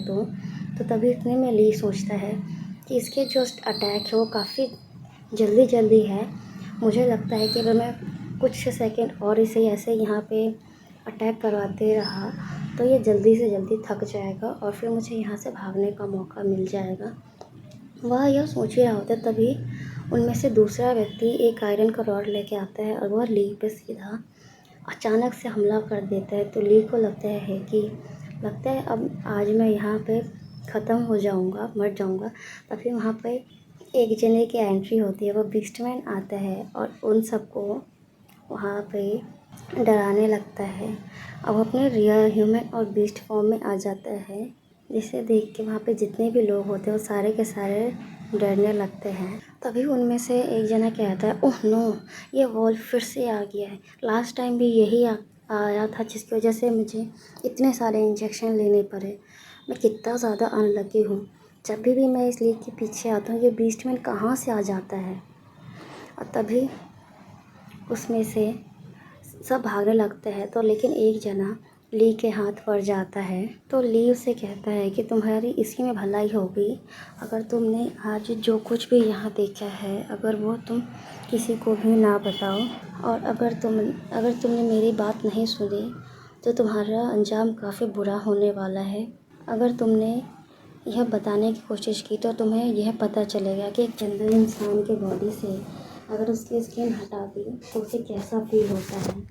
तो तभी इतने में ली सोचता है कि इसके जो अटैक है वो काफ़ी जल्दी है। मुझे लगता है कि अगर मैं कुछ सेकंड और इसे ऐसे यहाँ पे अटैक करवाते रहा तो ये जल्दी से जल्दी थक जाएगा और फिर मुझे यहाँ से भागने का मौका मिल जाएगा। वह यह सोच ही रहा होता है, तभी उनमें से दूसरा व्यक्ति एक आयरन का रॉड लेके आता है और वह ली पे सीधा अचानक से हमला कर देता है। तो ली को लगता है अब आज मैं यहाँ पे ख़त्म हो जाऊँगा, मर जाऊँगा। तभी वहाँ पे एक जने की एंट्री होती है, वो बीस्टमैन आता है और उन सबको वहाँ पे डराने लगता है। अब अपने रियल ह्यूमन और बीस्ट फॉर्म में आ जाता है, जिसे देख के वहाँ पे जितने भी लोग होते हैं वो सारे के सारे डरने लगते हैं। तभी उनमें से एक जना कहता है, ओह नो, ये वॉल्फ फिर से आ गया है। लास्ट टाइम भी यही आया था, जिसकी वजह से मुझे इतने सारे इंजेक्शन लेने पड़े। मैं कितना ज़्यादा अनलकी हूँ, जब भी मैं इस लीग के पीछे आता हूँ ये बीस्टमैन कहाँ से आ जाता है। और तभी उसमें से सब भागने लगते हैं। तो लेकिन एक जना ली के हाथ पड़ जाता है। तो ली उसे कहता है कि तुम्हारी इसी में भलाई होगी अगर तुमने आज जो कुछ भी यहाँ देखा है अगर वो तुम किसी को भी ना बताओ, और अगर तुमने मेरी बात नहीं सुनी तो तुम्हारा अंजाम काफ़ी बुरा होने वाला है। अगर तुमने यह बताने की कोशिश की तो तुम्हें यह पता चलेगा कि एक जनरल इंसान के बॉडी से अगर उसकी स्किन हटा दी तो उसे कैसा फील होता है।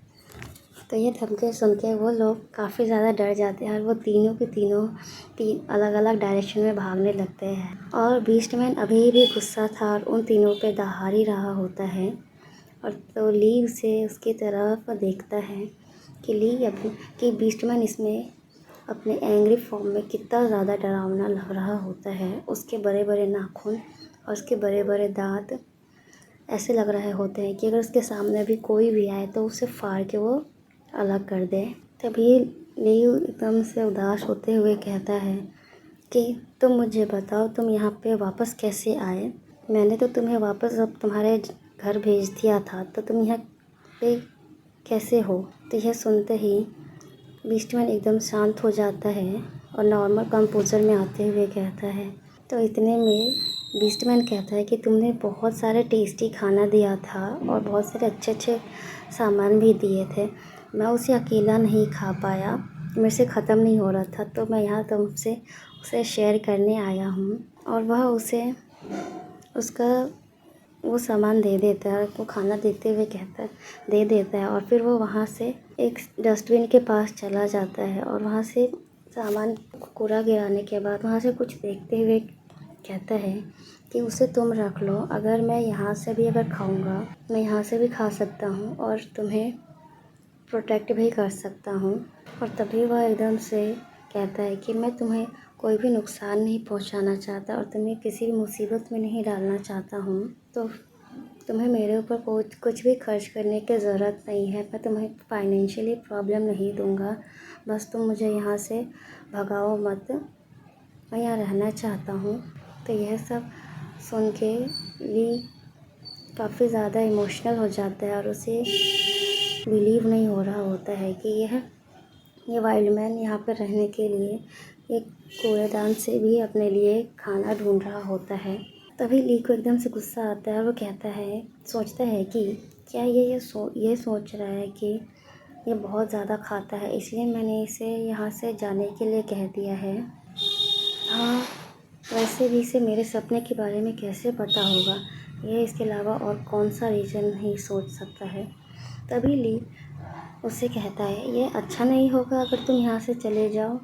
तो ये धमकी सुन के वो लोग काफ़ी ज़्यादा डर जाते हैं और वो तीनों के तीनों तीन अलग अलग डायरेक्शन में भागने लगते हैं। और बीस्टमैन अभी भी गुस्सा था और उन तीनों पे दहाड़ ही रहा होता है। और तो ली उसे उसकी तरफ देखता है कि बीस्टमैन इसमें अपने एंग्री फॉर्म में कितना ज़्यादा डरावना लग रहा होता है। उसके बड़े बड़े नाखून और उसके बड़े बड़े दांत ऐसे लग रहे होते हैं कि अगर उसके सामने भी कोई भी आए तो उसे फाड़ के वो अलग कर दे। तभी लीव एकदम से उदास होते हुए कहता है कि तुम मुझे बताओ, तुम यहाँ पे वापस कैसे आए? मैंने तो तुम्हें वापस अब तुम्हारे घर भेज दिया था, तो तुम यहाँ पे कैसे हो? तो यह सुनते ही बीस्टमैन एकदम शांत हो जाता है और नॉर्मल कंपोजर में आते हुए कहता है, तो इतने में बीस्टमैन कहता है कि तुमने बहुत सारे टेस्टी खाना दिया था और बहुत सारे अच्छे अच्छे सामान भी दिए थे, मैं उसे अकेला नहीं खा पाया, मेरे से ख़त्म नहीं हो रहा था, तो मैं यहाँ तुमसे उसे शेयर करने आया हूँ। और वह उसे उसका वो सामान दे देता है, वो खाना देते हुए कहता है दे देता है। और फिर वो वहाँ से एक डस्टबिन के पास चला जाता है और वहाँ से सामान कूड़ा गिराने के बाद वहाँ से कुछ देखते हुए कहता है कि उसे तुम रख लो, अगर मैं यहाँ से भी अगर खाऊंगा मैं यहाँ से भी खा सकता हूँ और तुम्हें प्रोटेक्ट भी कर सकता हूँ। और तभी वह एकदम से कहता है कि मैं तुम्हें कोई भी नुकसान नहीं पहुँचाना चाहता और तुम्हें किसी भी मुसीबत में नहीं डालना चाहता हूँ। तो तुम्हें मेरे ऊपर कुछ भी खर्च करने की ज़रूरत नहीं है। मैं तुम्हें फाइनेंशियली प्रॉब्लम नहीं दूँगा। बस तुम मुझे यहाँ से भगाओ मत। मैं यहाँ रहना चाहता हूँ। तो यह सब सुन के ली काफ़ी ज़्यादा इमोशनल हो जाता है और उसे बिलीव नहीं हो रहा होता है कि ये वाइल्ड मैन यहाँ पर रहने के लिए एक कूड़ेदान से भी अपने लिए खाना ढूंढ रहा होता है। तभी ली को एकदम से गुस्सा आता है और वो कहता है, सोचता है कि क्या ये सोच रहा है कि ये बहुत ज़्यादा खाता है, इसलिए मैंने इसे यहाँ से जाने के लिए कह दिया है। हाँ, वैसे भी इसे मेरे सपने के बारे में कैसे पता होगा? यह इसके अलावा और कौन सा रीज़न नहीं सोच सकता है। तभी ली उससे कहता है, ये अच्छा नहीं होगा अगर तुम यहाँ से चले जाओ।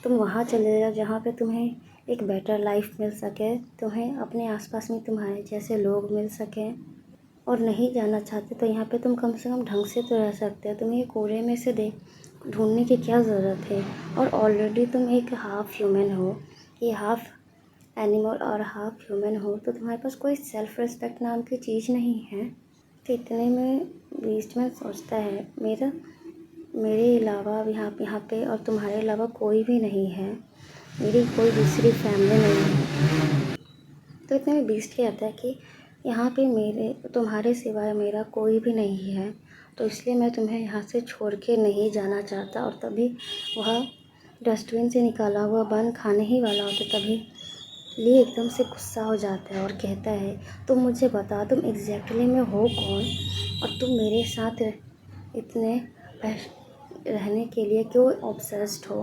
तुम वहाँ चले जाओ जहाँ पे तुम्हें एक बेटर लाइफ मिल सके, तुम्हें अपने आसपास में तुम्हारे जैसे लोग मिल सकें। और नहीं जाना चाहते तो यहाँ पे तुम कम से कम ढंग से तो रह सकते हो। तुम्हें ये कूड़े में से ढूंढने की क्या ज़रूरत है? और ऑलरेडी तुम एक हाफ़ ह्यूमन हो, ये हाफ़ एनिमल और हाफ़ ह्यूमन हो, तो तुम्हारे पास कोई सेल्फ़ रिस्पेक्ट नाम की चीज़ नहीं है। तो इतने में बीस्टमैन सोचता है, मेरे अलावा यहाँ पे और तुम्हारे अलावा कोई भी नहीं है, मेरी कोई दूसरी फैमिली नहीं है। तो इतने में बीस्ट कहता है कि यहाँ पे तुम्हारे सिवाय मेरा कोई भी नहीं है, तो इसलिए मैं तुम्हें यहाँ से छोड़ के नहीं जाना चाहता। और तभी वह डस्टबिन से निकाला हुआ बन खाने ही वाला होता, तभी ली एकदम से गुस्सा हो जाता है और कहता है, तुम मुझे बता, तुम एग्जैक्टली में हो कौन और तुम मेरे साथ इतने रहने के लिए क्यों ऑब्सेस्ड हो,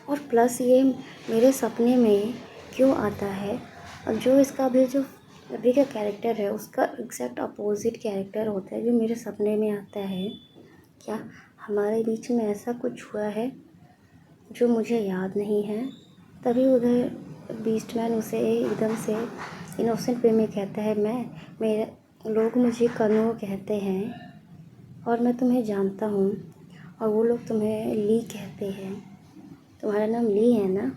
और प्लस ये मेरे सपने में क्यों आता है। और जो इसका अभी का कैरेक्टर है उसका एग्जैक्ट अपोजिट कैरेक्टर होता है जो मेरे सपने में आता है। क्या हमारे बीच में ऐसा कुछ हुआ है जो मुझे याद नहीं है? तभी उधर बीस्टमैन उसे एकदम से इनोसेंट वे में कहता है, मेरे लोग मुझे कनू कहते हैं और मैं तुम्हें जानता हूँ, और वो लोग तुम्हें ली कहते हैं। तुम्हारा नाम ली है ना?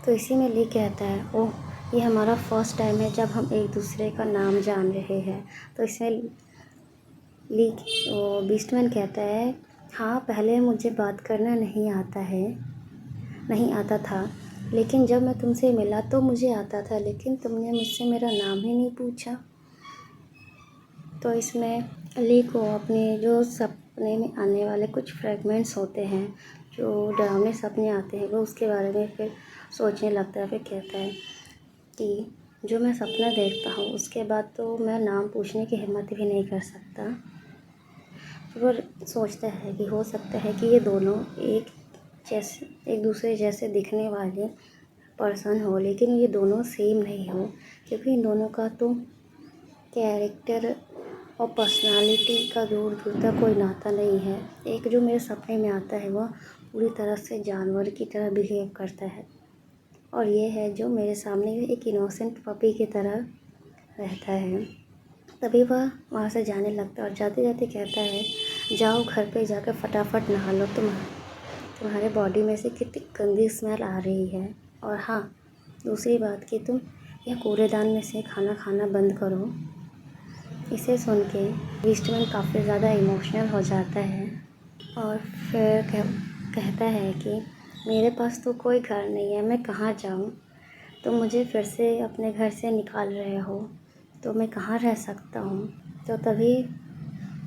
तो इसी में ली कहता है, ओह, ये हमारा फर्स्ट टाइम है जब हम एक दूसरे का नाम जान रहे हैं। तो इसमें बीस्टमैन कहता है, हाँ, पहले मुझे बात करना नहीं आता था, लेकिन जब मैं तुमसे मिला तो मुझे आता था, लेकिन तुमने मुझसे मेरा नाम ही नहीं पूछा। तो इसमें ली को अपने जो सपने में आने वाले कुछ फ्रेगमेंट्स होते हैं, जो डरावने सपने आते हैं, वो उसके बारे में फिर सोचने लगता है। फिर कहता है कि जो मैं सपना देखता हूँ उसके बाद तो मैं नाम पूछने की हिम्मत भी नहीं कर सकता। वो सोचता है कि हो सकता है कि ये दोनों एक दूसरे जैसे दिखने वाले पर्सन हो, लेकिन ये दोनों सेम नहीं हो, क्योंकि इन दोनों का तो कैरेक्टर और पर्सनालिटी का दूर दूर तक कोई नाता नहीं है। एक जो मेरे सपने में आता है वह पूरी तरह से जानवर की तरह बिहेव करता है, और ये है जो मेरे सामने एक इनोसेंट पपी की तरह रहता है। तभी वह वहाँ से जाने लगता है और जाते जाते कहता है, जाओ घर पे जाकर फटाफट नहा लो, तुम्हारे बॉडी में से कितनी गंदी स्मेल आ रही है। और हाँ, दूसरी बात कि तुम यह कूड़ेदान में से खाना खाना बंद करो। इसे सुन के बीस्टमैन काफ़ी ज़्यादा इमोशनल हो जाता है और फिर कहता है कि मेरे पास तो कोई घर नहीं है, मैं कहाँ जाऊँ? तुम मुझे फिर से अपने घर से निकाल रहे हो, तो मैं कहाँ रह सकता हूँ? तो तभी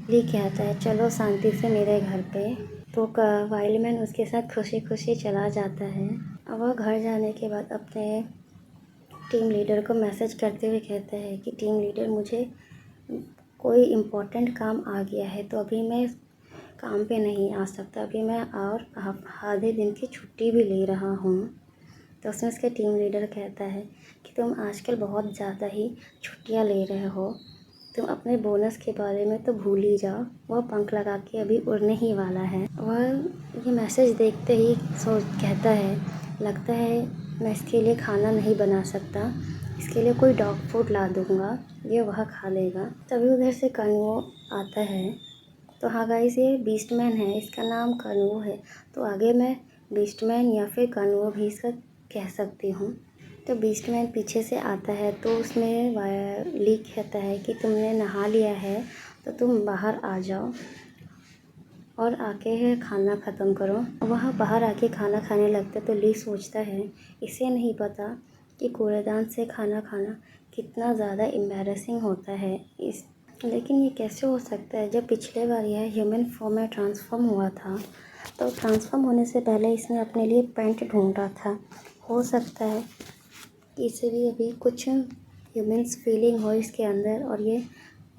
ली कहता है, चलो शांति से मेरे घर पे। तो वाइल्ड मैन उसके साथ खुशी खुशी चला जाता है। अब वह घर जाने के बाद अपने टीम लीडर को मैसेज करते हुए कहता है कि टीम लीडर, मुझे कोई इम्पोर्टेंट काम आ गया है, तो अभी मैं काम पे नहीं आ सकता, अभी मैं और आधे दिन की छुट्टी भी ले रहा हूँ। तो उसमें उसके टीम लीडर कहता है कि तुम आजकल बहुत ज़्यादा ही छुट्टियाँ ले रहे हो, तुम अपने बोनस के बारे में तो भूल ही जाओ, वह पंख लगा के अभी उड़ने ही वाला है। वह ये मैसेज देखते ही कहता है, लगता है मैं इसके लिए खाना नहीं बना सकता, इसके लिए कोई डॉग फूड ला दूँगा, ये वह खा लेगा। तभी उधर से कनवो आता है। तो हाँ गाइस, ये बीस्टमैन है, इसका नाम कनवो है, तो आगे मैं बीस्टमैन या फिर कनवो भी इसका कह सकती हूँ। तो बीस्टमैन पीछे से आता है तो उसमें ली कहता है कि तुमने नहा लिया है तो तुम बाहर आ जाओ और आके खाना ख़त्म करो। वह बाहर आके खाना खाने लगता है तो ली सोचता है इसे नहीं पता कि कूड़ेदान से खाना खाना कितना ज़्यादा एम्बैरेसिंग होता है। लेकिन ये कैसे हो सकता है जब पिछले बार यह ह्यूमन फॉर्म में ट्रांसफ़ॉर्म हुआ था। तो ट्रांसफ़ॉर्म होने से पहले इसने अपने लिए पैंट ढूंढा था। हो सकता है कि इसे भी अभी कुछ ह्यूमन्स फीलिंग हो इसके अंदर और ये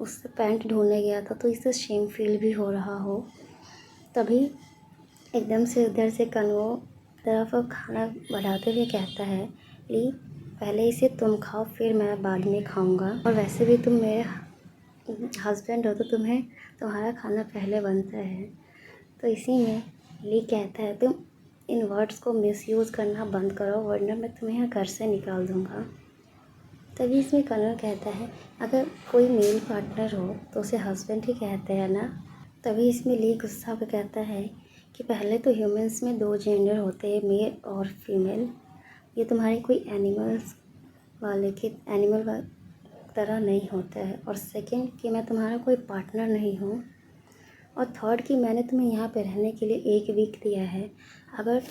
उससे पैंट ढूंढने गया था तो इसे शेम फील भी हो रहा हो। तभी एकदम से उधर से कन्वो तरफ खाना बढ़ाते हुए कहता है ली पहले इसे तुम खाओ फिर मैं बाद में खाऊंगा, और वैसे भी तुम मेरे हस्बैंड हो तो तुम्हें तुम्हारा खाना पहले बनता है। तो इसी में ली कहता है तुम इन वर्ड्स को मिसयूज़ करना बंद करो वरना मैं तुम्हें यहाँ घर से निकाल दूँगा। तभी इसमें कन्वर कहता है अगर कोई मेल पार्टनर हो तो उसे हस्बैंड ही कहते हैं ना। तभी इसमें ली गुस्सा होकर कहता है कि पहले तो ह्यूमंस में 2 जेंडर होते हैं, मेल और फीमेल। ये तुम्हारे कोई एनिमल तरह नहीं होता है। और सेकंड कि मैं तुम्हारा कोई पार्टनर नहीं हूँ। और थर्ड कि मैंने तुम्हें यहाँ पे रहने के लिए 1 वीक दिया है। अगर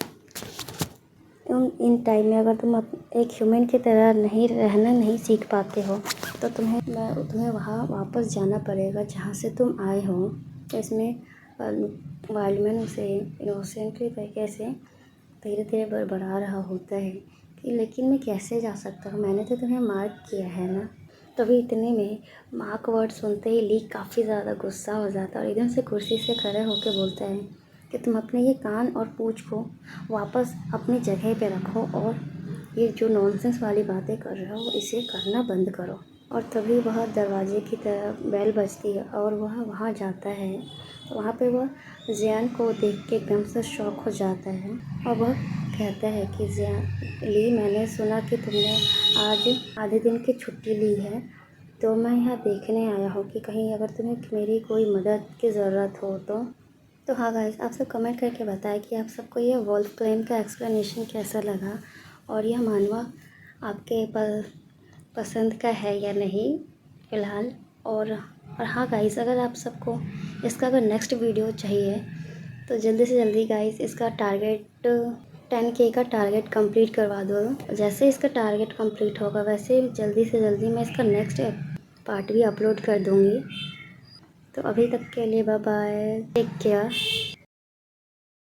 इन टाइम में अगर तुम एक ह्यूमन की तरह रहना नहीं सीख पाते हो तो तुम्हें वहाँ वापस जाना पड़ेगा जहाँ से तुम आए हो। तो इसमें वाइल्डमैन उसे इनोसेंटली तरीके से धीरे धीरे बड़बड़ा रहा होता है कि लेकिन मैं कैसे जा सकता हूँ, मैंने तो तुम्हें मार्क किया है ना। तभी इतने में मार्क वर्ड सुनते ही ली काफ़ी ज़्यादा गुस्सा हो जाता है और एकदम से कुर्सी से खड़े होकर बोलता है कि तुम अपने ये कान और पूँछ को वापस अपनी जगह पे रखो और ये जो नॉनसेंस वाली बातें कर रहे हो इसे करना बंद करो। और तभी वह दरवाजे की तरफ बेल बजती है और वह वहाँ जाता है। तो वहाँ पे वह जियान को देख के एकदम से शॉक हो जाता है और वह कहता है कि ली मैंने सुना कि तुमने आज आधे दिन की छुट्टी ली है तो मैं यहाँ देखने आया हूँ कि कहीं अगर तुम्हें मेरी कोई मदद की ज़रूरत हो तो हाँ गाइस, आप सब कमेंट करके बताएं कि आप सबको ये वोल्फ क्लेम का एक्सप्लेनेशन कैसा लगा और यह मानवा आपके पसंद का है या नहीं फ़िलहाल। और हाँ गाइस, अगर आप सबको इसका अगर नेक्स्ट वीडियो चाहिए तो जल्दी से जल्दी गाइस इसका टारगेट 10K का टारगेट कंप्लीट करवा दो। जैसे इसका टारगेट कंप्लीट होगा वैसे जल्दी से जल्दी मैं इसका नेक्स्ट पार्ट भी अपलोड कर दूँगी। तो अभी तक के लिए बाय बाय, टेक केयर।